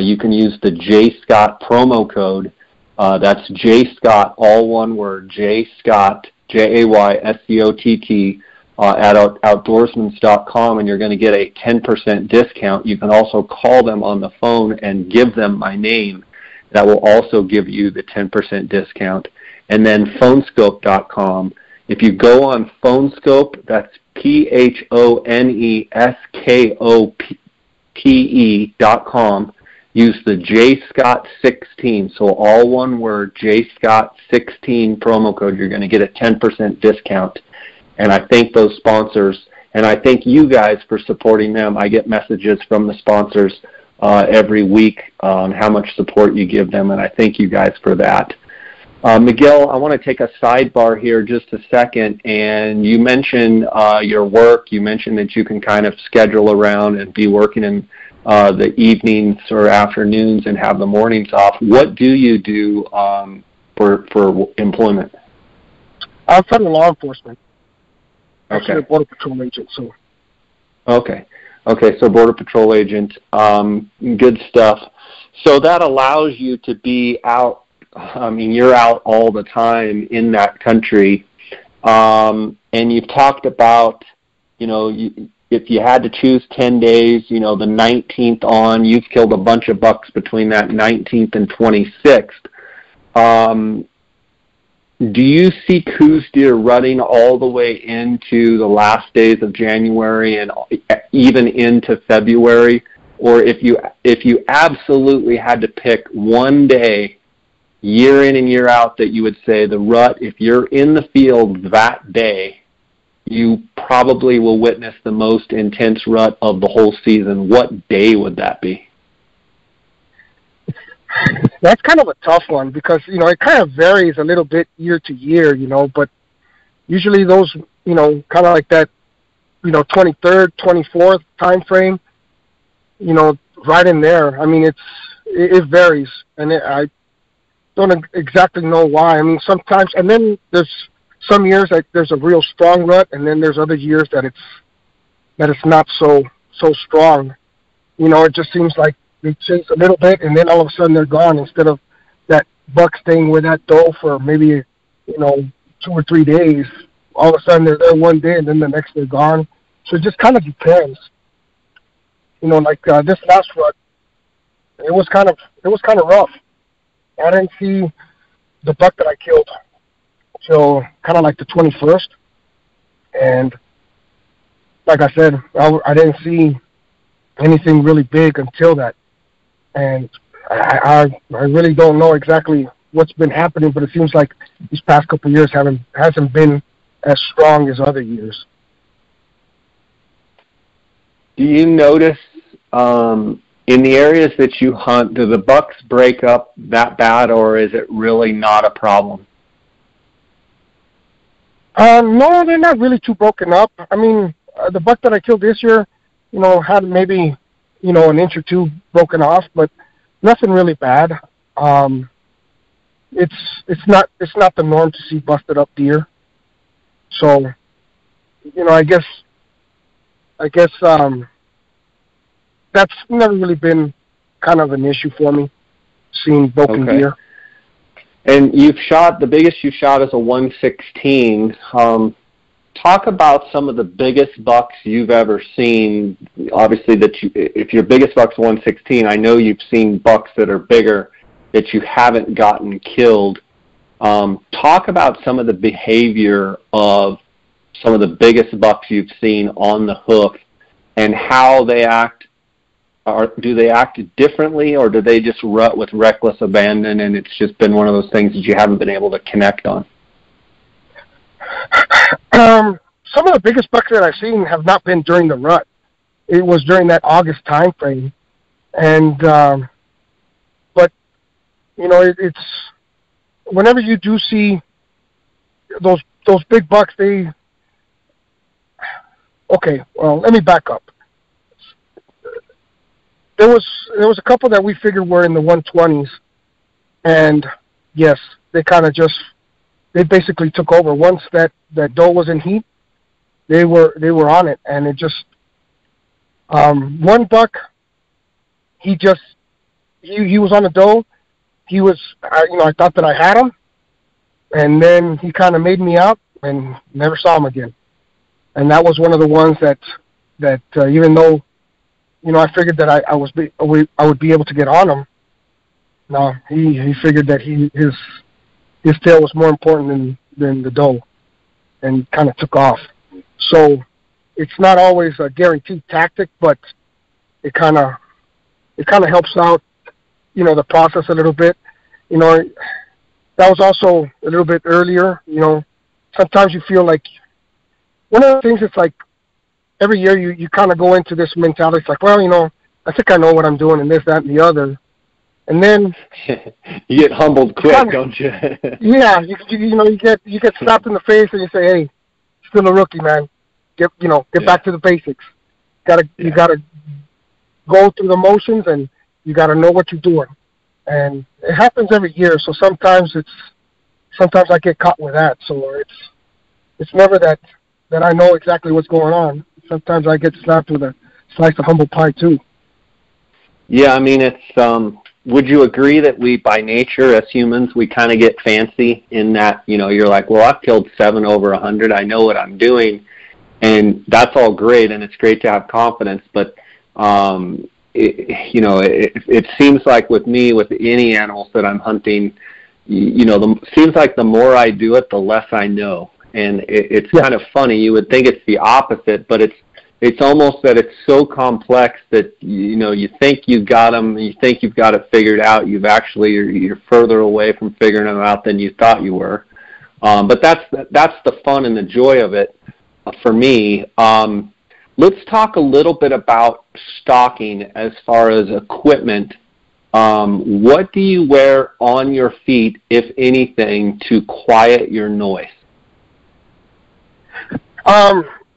You can use the JScott promo code. That's JScott, all one word, JScott, JAYSCOTT, at Outdoorsmans.com, and you're going to get a 10% discount. You can also call them on the phone and give them my name. That will also give you the 10% discount. And then Phonescope.com. If you go on PhoneScope, that's PhoneSkope.com, use the JScott16, so all one word, JScott16 promo code, you're going to get a 10% discount. And I thank those sponsors, and I thank you guys for supporting them. I get messages from the sponsors every week on how much support you give them, and I thank you guys for that. Miguel, I want to take a sidebar here just a second, and you mentioned your work. You mentioned that you can kind of schedule around and be working in the evenings or afternoons and have the mornings off. What do you do for employment? I'm from law enforcement. Actually, Okay. a Border Patrol agent. So. Okay, so Border Patrol agent, good stuff. So that allows you to be out. I mean, you're out all the time in that country, and you've talked about, if you had to choose 10 days, the 19th on, you've killed a bunch of bucks between that 19th and 26th. Do you see Coues deer running all the way into the last days of January and even into February? Or if you absolutely had to pick one day, year in and year out, that you would say the rut, if you're in the field that day, you probably will witness the most intense rut of the whole season, what day would that be? That's kind of a tough one because, it kind of varies a little bit year to year, but usually those, kind of like that, 23rd, 24th time frame, right in there. I mean, it varies, and I don't exactly know why. I mean, sometimes, and then there's some years that there's a real strong rut, and then there's other years that it's not so strong. It just seems like they chase a little bit, and then all of a sudden they're gone. Instead of that buck staying with that doe for maybe 2 or 3 days, all of a sudden they're there one day, and then the next they're gone. So it just kind of depends. Like this last rut, it was kind of rough. I didn't see the buck that I killed till kind of like the 21st, and like I said, I didn't see anything really big until that. And I really don't know exactly what's been happening, but it seems like these past couple of years hasn't been as strong as other years. Do you notice in the areas that you hunt, do the bucks break up that bad, or is it really not a problem? No, they're not really too broken up. I mean, the buck that I killed this year, had maybe, an inch or two broken off, but nothing really bad. It's not the norm to see busted up deer. So, I guess that's never really been kind of an issue for me, seeing broken deer. And the biggest you've shot is a 116. Talk about some of the biggest bucks you've ever seen. Obviously, if your biggest buck's 116, I know you've seen bucks that are bigger that you haven't gotten killed. Talk about some of the behavior of some of the biggest bucks you've seen on the hoof and how they act. Do they act differently, or do they just rut with reckless abandon, and it's just been one of those things that you haven't been able to connect on? Some of the biggest bucks that I've seen have not been during the rut. It was during that August time frame, and but it's whenever you do see those big bucks, well, let me back up. There was a couple that we figured were in the 120s, and yes, they basically took over. Once that doe was in heat, they were on it, and it just one buck, he was on a doe. He was, I thought that I had him, and then he kind of made me out and never saw him again. And that was one of the ones that even though I figured that I would be able to get on him. No, he figured that his tail was more important than the doe, and kind of took off. So it's not always a guaranteed tactic, but it kind of helps out, the process a little bit. That was also a little bit earlier. Sometimes you feel like one of the things. It's like every year you kind of go into this mentality. It's like, well, I think I know what I'm doing and this, that, and the other. And then you get humbled quick, don't you? Yeah, you get slapped in the face and you say, "Hey, still a rookie, man. Get back to the basics. You gotta go through the motions and you gotta know what you're doing." And it happens every year. So sometimes I get caught with that. So it's never that I know exactly what's going on. Sometimes I get slapped with a slice of humble pie too. Yeah, I mean, it's. Would you agree that we, by nature, as humans, we kind of get fancy in that, you're like, well, I've killed 7 over 100. I know what I'm doing. And that's all great, and it's great to have confidence. But, it seems like with me, with any animals that I'm hunting, seems like the more I do it, the less I know. And it's kind of funny. You would think it's the opposite, but it's almost that it's so complex that you think you've got them, you think you've got it figured out. You're further away from figuring them out than you thought you were. But that's the fun and the joy of it for me. Let's talk a little bit about stalking as far as equipment. What do you wear on your feet, if anything, to quiet your noise?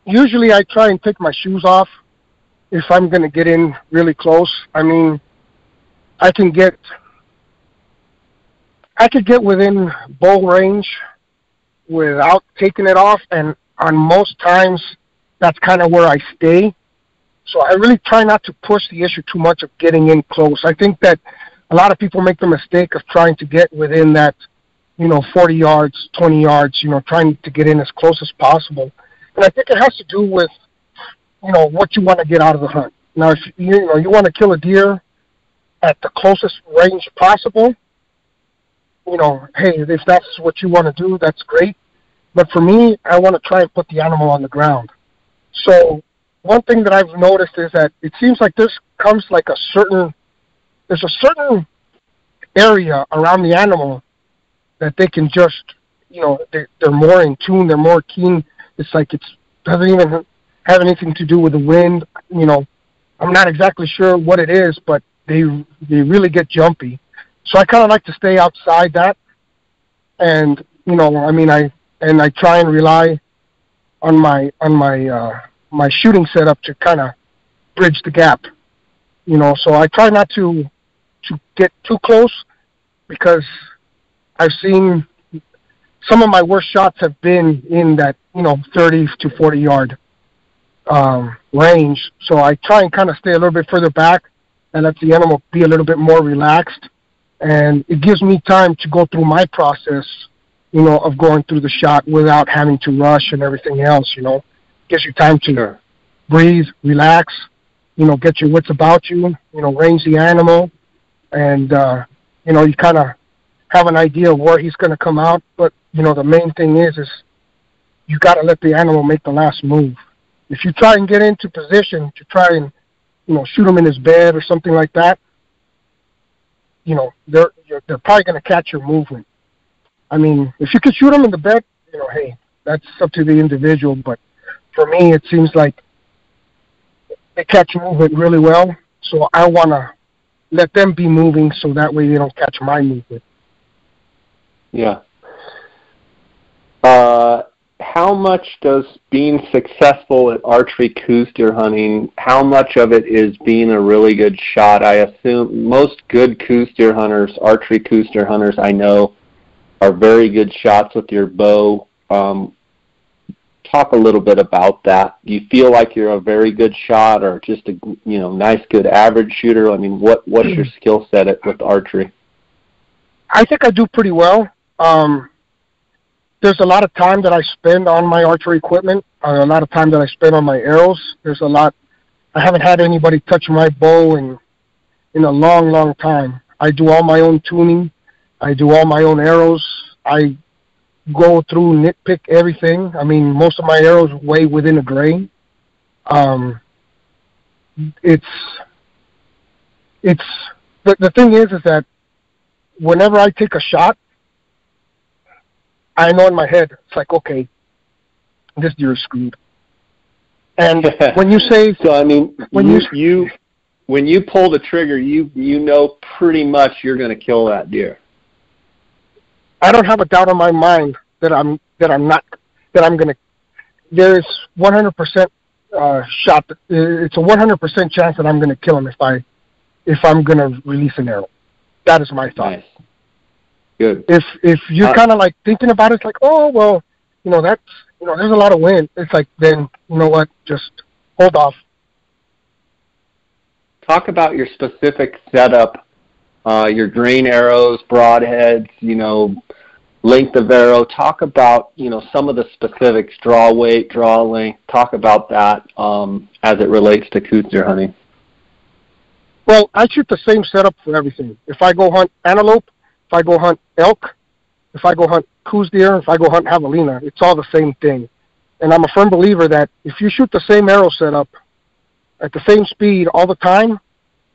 Usually I try and take my shoes off if I'm going to get in really close. I mean, I could get within bow range without taking it off, and on most times that's kind of where I stay. So I really try not to push the issue too much of getting in close. I think that a lot of people make the mistake of trying to get within that, 40 yards, 20 yards, trying to get in as close as possible. And I think it has to do with, what you want to get out of the hunt. Now, if you want to kill a deer at the closest range possible, hey, if that's what you want to do, that's great. But for me, I want to try and put the animal on the ground. So one thing that I've noticed is that it seems like there's a certain area around the animal that they can just, they're more in tune, they're more keen. It's like it doesn't even have anything to do with the wind. I'm not exactly sure what it is, but they really get jumpy. So I kind of like to stay outside that. And, I try and rely on my shooting setup to kind of bridge the gap. So I try not to get too close, because I've seen some of my worst shots have been in that, 30 to 40 yard range. So I try and kind of stay a little bit further back and let the animal be a little bit more relaxed. And it gives me time to go through my process, of going through the shot without having to rush and everything else, Gives you time to breathe, relax, get your wits about you, range the animal. And, you kind of have an idea of where he's going to come out. But, the main thing is you got to let the animal make the last move. If you try and get into position to try and, shoot him in his bed or something like that, they're probably going to catch your movement. I mean, if you could shoot him in the bed, hey, that's up to the individual. But for me, it seems like they catch movement really well. So I want to let them be moving so that way they don't catch my movement. Yeah. How much does being successful at archery Coues deer hunting, how much of it is being a really good shot? I assume most good Coues deer hunters, archery Coues deer hunters I know, are very good shots with your bow. Talk a little bit about that. Do you feel like you're a very good shot, or just a nice, good average shooter? I mean, what's your skill set with archery? I think I do pretty well. There's a lot of time that I spend on my archery equipment, a lot of time that I spend on my arrows. I haven't had anybody touch my bow in a long, long time. I do all my own tuning. I do all my own arrows. I go through, nitpick everything. I mean, most of my arrows weigh within a grain. The thing is that whenever I take a shot, I know in my head, it's like, okay, this deer is screwed. And when you say, so I mean, when you pull the trigger, you know pretty much you're going to kill that deer. I don't have a doubt in my mind that I'm going to. There's 100% shot. It's a 100% chance that I'm going to kill him if I'm going to release an arrow. That is my thought. Nice. Good. If you're kind of like thinking about it, it's like, oh well, that's there's a lot of wind. It's like, then you know what? Just hold off. Talk about your specific setup, your grain arrows, broadheads, length of arrow. Talk about, some of the specifics, draw weight, draw length. Talk about that as it relates to Coues deer hunting. Well, I shoot the same setup for everything. If I go hunt antelope, if I go hunt elk, if I go hunt Coues deer, if I go hunt javelina, it's all the same thing. And I'm a firm believer that if you shoot the same arrow setup at the same speed all the time,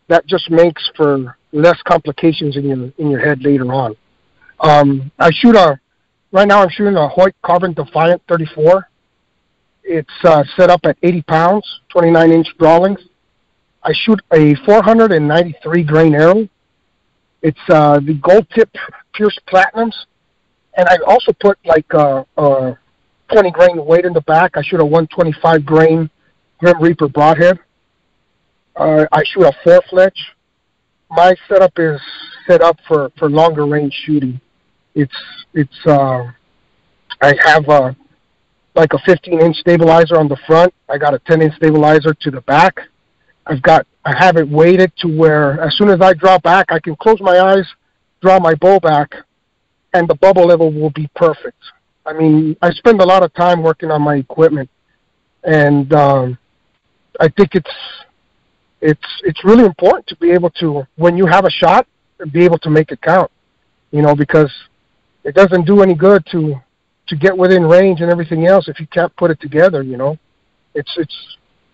that just makes for less complications in your head later on. Right now I'm shooting a Hoyt Carbon Defiant 34. It's set up at 80 pounds, 29-inch draw length. I shoot a 493 grain arrow. It's the gold tip pierced platinums. And I also put like 20 grain weight in the back. I shoot a 125 grain Grim Reaper broadhead. I shoot a 4-fletch. My setup is set up for longer range shooting. I have like a 15-inch stabilizer on the front. I got a 10-inch stabilizer to the back. I have it weighted to where as soon as I draw back, I can close my eyes, draw my bow back, and the bubble level will be perfect. I mean, I spend a lot of time working on my equipment, and I think it's really important to be able to, when you have a shot, be able to make it count, because it doesn't do any good to get within range and everything else if you can't put it together.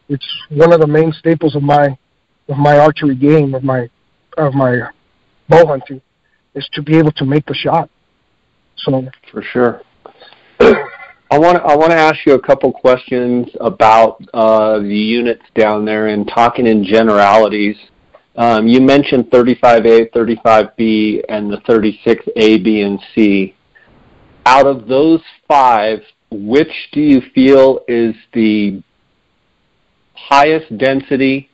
It's one of the main staples of my archery game, of my bow hunting, is to be able to make the shot. So for sure. I want to ask you a couple questions about the units down there, and talking in generalities. You mentioned 35A, 35B, and the 36A, B, and C. Out of those 5, which do you feel is the highest density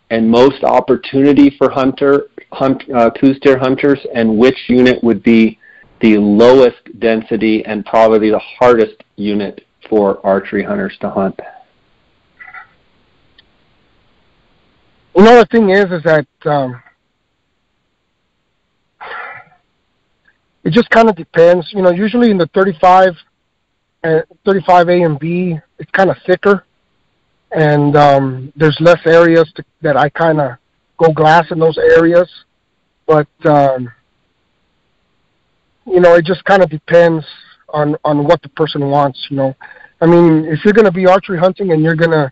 and most opportunity for Coues deer hunters, and which unit would be the lowest density and probably the hardest unit for archery hunters to hunt? The thing is that it just kind of depends. Usually in the 35A and B, it's kind of thicker, and there's less areas that I kind of go glass in those areas. But it just kind of depends on what the person wants. I mean, if you're going to be archery hunting and you're going to,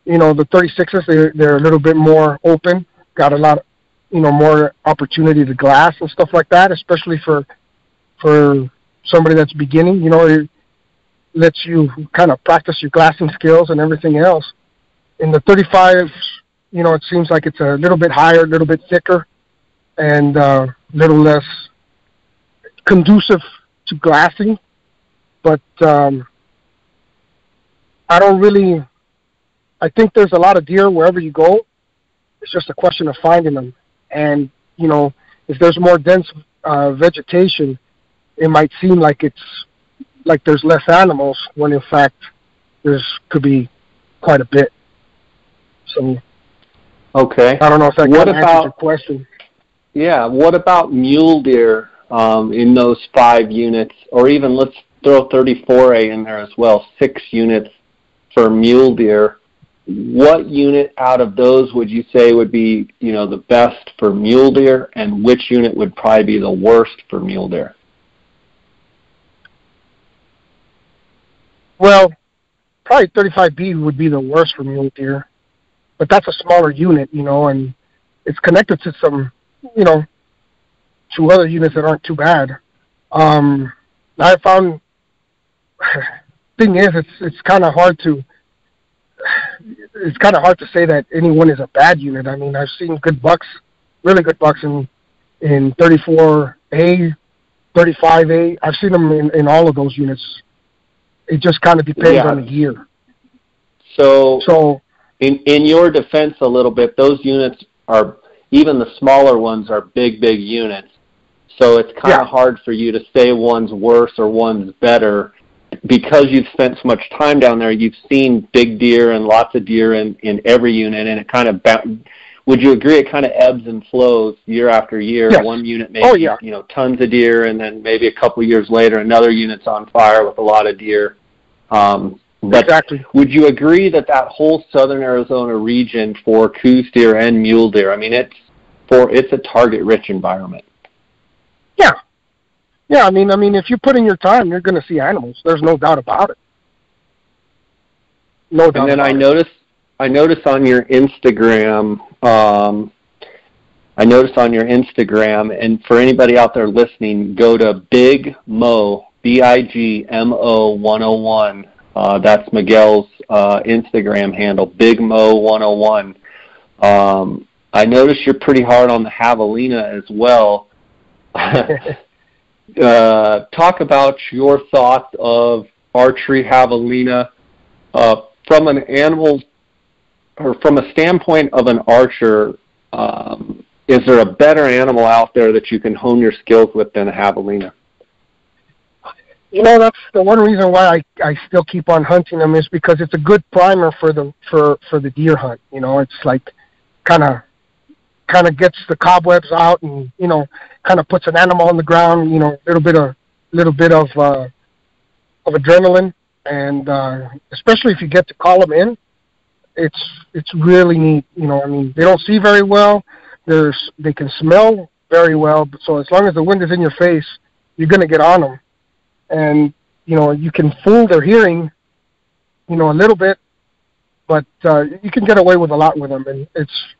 the 36s, they're a little bit more open, got a lot, more opportunity to glass and stuff like that, especially for somebody that's beginning. It lets you kind of practice your glassing skills and everything else. In the 35s, it seems like it's a little bit higher, a little bit thicker, and a little less conducive to glassing. But I think there's a lot of deer wherever you go. It's just a question of finding them. And, if there's more dense vegetation, it might seem like there's less animals, when in fact could be quite a bit. So, okay. I don't know if that kind of answers your question. Yeah. What about mule deer in those 5 units, or even let's throw 34A in there as well, 6 units for mule deer? What unit out of those would you say would be, the best for mule deer, and which unit would probably be the worst for mule deer? Well, probably 35B would be the worst for mule deer, but that's a smaller unit, and it's connected to some, to other units that aren't too bad. I found, thing is, it's kind of hard to say that anyone is a bad unit. I mean, I've seen good bucks, really good bucks in 34A, 35A. I've seen them in all of those units. It just kind of depends on the year. So in your defense a little bit, those units are, even the smaller ones are big units. So it's kind of hard for you to say one's worse or one's better because you've spent so much time down there. You've seen big deer and lots of deer in every unit, and it kind of would you agree it kind of ebbs and flows year after year? Yes. One unit maybe tons of deer, and then maybe a couple years later another unit's on fire with a lot of deer. But exactly. Would you agree that whole southern Arizona region for Coues deer and mule deer, I mean, it's a target-rich environment? Yeah. Yeah, I mean, if you put in your time, you're going to see animals. There's no doubt about it. No doubt. And then I noticed on your Instagram, and for anybody out there listening, go to Big Mo, BIGMO 101. That's Miguel's Instagram handle, Big Mo 101. I noticed you're pretty hard on the javelina as well. Talk about your thoughts of archery javelina from an animal, or from a standpoint of an archer. Is there a better animal out there that you can hone your skills with than a javelina? That's the one reason why I still keep on hunting them, is because it's a good primer for the deer hunt. It's like kind of gets the cobwebs out, and kind of puts an animal on the ground. Little bit of adrenaline, and especially if you get to call them in, it's really neat. They don't see very well. They can smell very well. So as long as the wind is in your face, you're going to get on them. And, you can fool their hearing, a little bit, but you can get away with a lot with them. And it's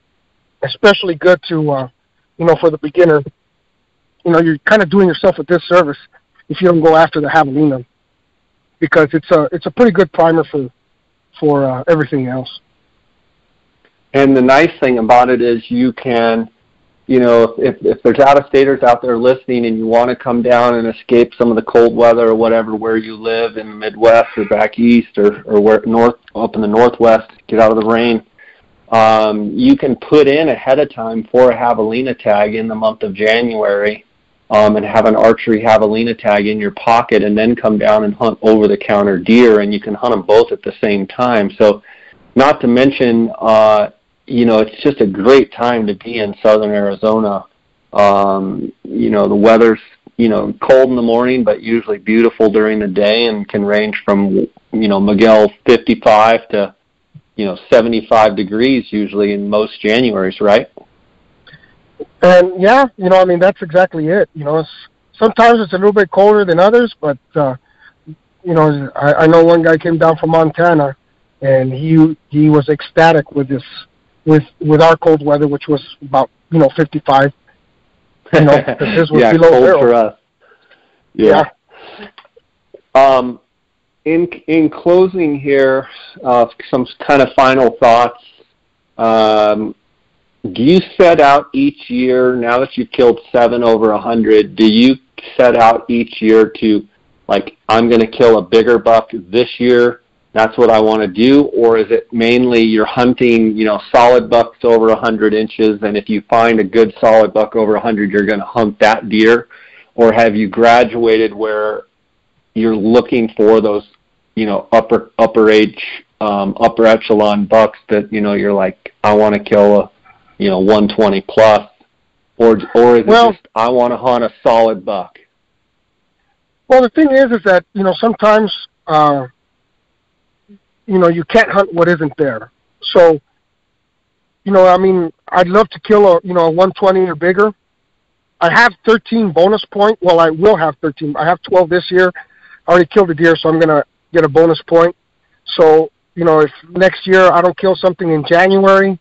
especially good to, for the beginner. You're kind of doing yourself a disservice if you don't go after the javelina, because it's a pretty good primer for everything else. And the nice thing about it is you can, if there's out-of-staters out there listening and you want to come down and escape some of the cold weather or whatever, where you live in the Midwest or back east or where up in the Northwest, get out of the rain, you can put in ahead of time for a javelina tag in the month of January, and have an archery javelina tag in your pocket, and then come down and hunt over-the-counter deer, and you can hunt them both at the same time. So not to mention, it's just a great time to be in southern Arizona. The weather's, cold in the morning, but usually beautiful during the day, and can range from, Miguel, 55 to, 75 degrees usually in most Januaries, right? And yeah, that's exactly it. Sometimes it's a little bit colder than others, but, I know one guy came down from Montana, and he was ecstatic with this, with our cold weather, which was about 55. Because his was below cold zero for us. Yeah. In closing here, some kind of final thoughts. Do you set out each year, now that you've killed 7 over 100, do you set out each year to, like, I'm going to kill a bigger buck this year, that's what I want to do? Or is it mainly you're hunting, solid bucks over 100 inches, and if you find a good solid buck over 100, you're going to hunt that deer? Or have you graduated where you're looking for those, upper echelon bucks that, you're like, I want to kill a 120 plus, or is it just, I want to hunt a solid buck? Well, the thing is that, sometimes, you can't hunt what isn't there. So, I'd love to kill a 120 or bigger. I have 13 bonus point. Well, I will have 13. I have 12 this year. I already killed a deer, so I'm going to get a bonus point. So, if next year I don't kill something in January,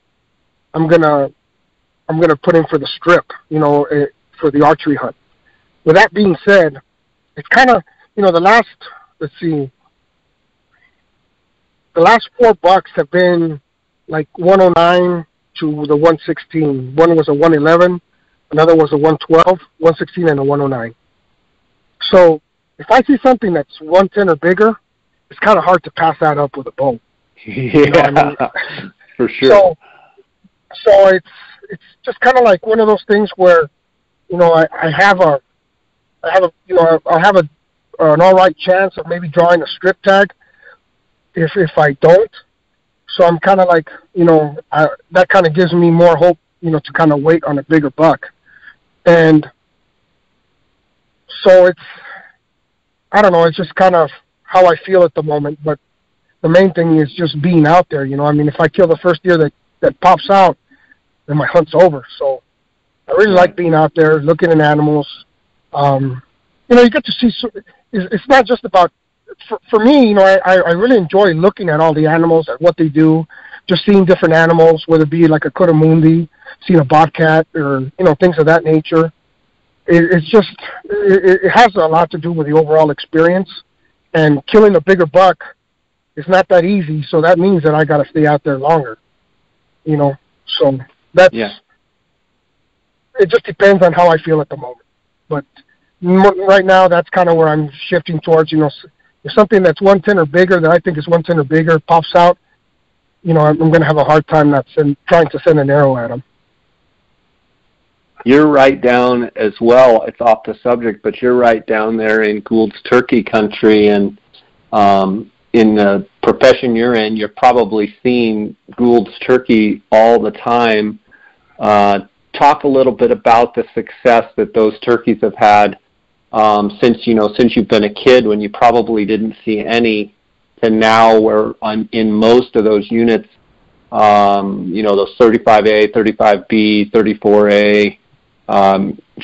I'm gonna put in for the strip, for the archery hunt. With that being said, it's kind of, the last 4 bucks have been like 109 to the 116. One was a 111, another was a 112, 116, and a 109. So if I see something that's 110 or bigger, it's kind of hard to pass that up with a bow. Yeah, for sure. So it's just kind of like one of those things where, I'll have an all right chance of maybe drawing a strip tag if I don't. So I'm kind of like, that kind of gives me more hope, to kind of wait on a bigger buck. And so I don't know, it's just kind of how I feel at the moment. But the main thing is just being out there, if I kill the first deer that pops out, then my hunt's over. So I really like being out there, looking at animals. You get to see, it's not just about, for me, I really enjoy looking at all the animals, at what they do, just seeing different animals, whether it be like a coatimundi, seeing a bobcat, or, things of that nature. It has a lot to do with the overall experience, and killing a bigger buck is not that easy, so that means that I got to stay out there longer, so that's, it just depends on how I feel at the moment. But right now, that's kind of where I'm shifting towards, if something that's 110 or bigger, that I think is 110 or bigger, pops out, I'm going to have a hard time trying to send an arrow at them. You're right down as well. It's off the subject, but you're right down there in Gould's turkey country, and in the profession you're in, you're probably seeing Gould's turkey all the time. Talk a little bit about the success that those turkeys have had since you've been a kid, when you probably didn't see any, to now, where in most of those units, those 35A, 35B, 34A,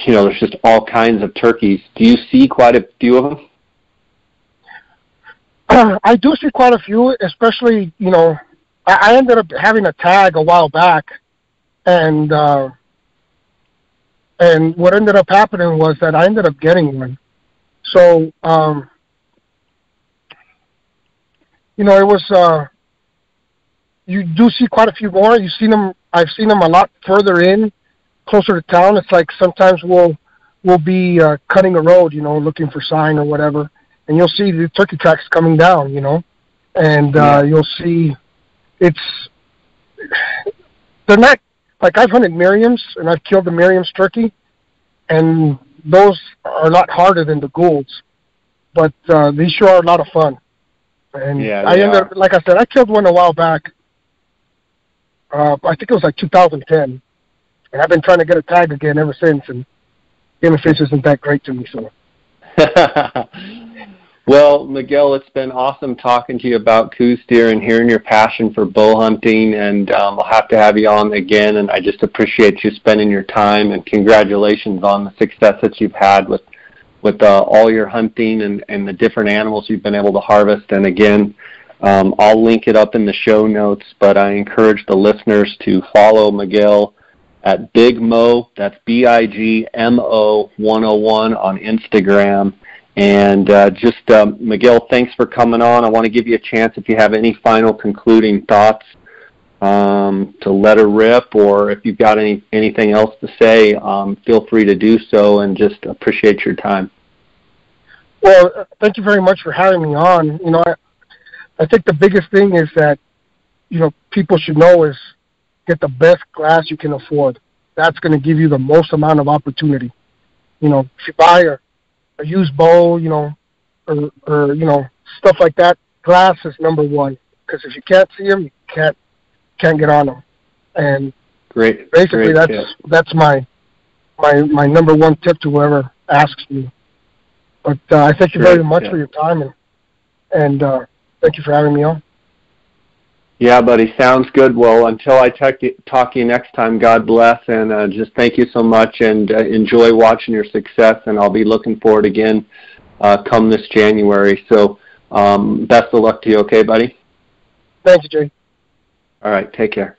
there's just all kinds of turkeys. Do you see quite a few of them? I do see quite a few, especially, I ended up having a tag a while back, and what ended up happening was that I ended up getting one. So, it was, you do see quite a few more. I've seen them a lot further in, closer to town. It's like sometimes we'll be cutting a road, looking for sign or whatever, and you'll see the turkey tracks coming down, and you'll see they're not, like, I've hunted Merriam's, and I've killed the Merriam's turkey, and those are a lot harder than the Goulds, but these sure are a lot of fun. And I ended up, like I said, I killed one a while back. I think it was like 2010, and I've been trying to get a tag again ever since, and game of fish isn't that great to me, so. Well, Miguel, it's been awesome talking to you about Coues deer and hearing your passion for bow hunting, and I'll have to have you on again, and I just appreciate you spending your time, and congratulations on the success that you've had with all your hunting and the different animals you've been able to harvest. And again, I'll link it up in the show notes, but I encourage the listeners to follow Miguel at Big Mo, that's BIGMO 101 on Instagram. And Miguel, thanks for coming on. I want to give you a chance, if you have any final concluding thoughts, to let her rip, or if you've got anything else to say, feel free to do so, and just appreciate your time. Well, thank you very much for having me on. I think the biggest thing is that, people should know is get the best glass you can afford. That's going to give you the most amount of opportunity. If you buy a used bow, or stuff like that, glass is number one, because if you can't see them, you can't get on them. And basically that's my number one tip to whoever asks me. But I thank you very much for your time, and thank you for having me on. Yeah, buddy, sounds good. Well, until I talk to you next time, God bless, and just thank you so much, and enjoy watching your success, and I'll be looking forward again come this January. So Best of luck to you, okay, buddy? Thank you, Jay. All right, take care.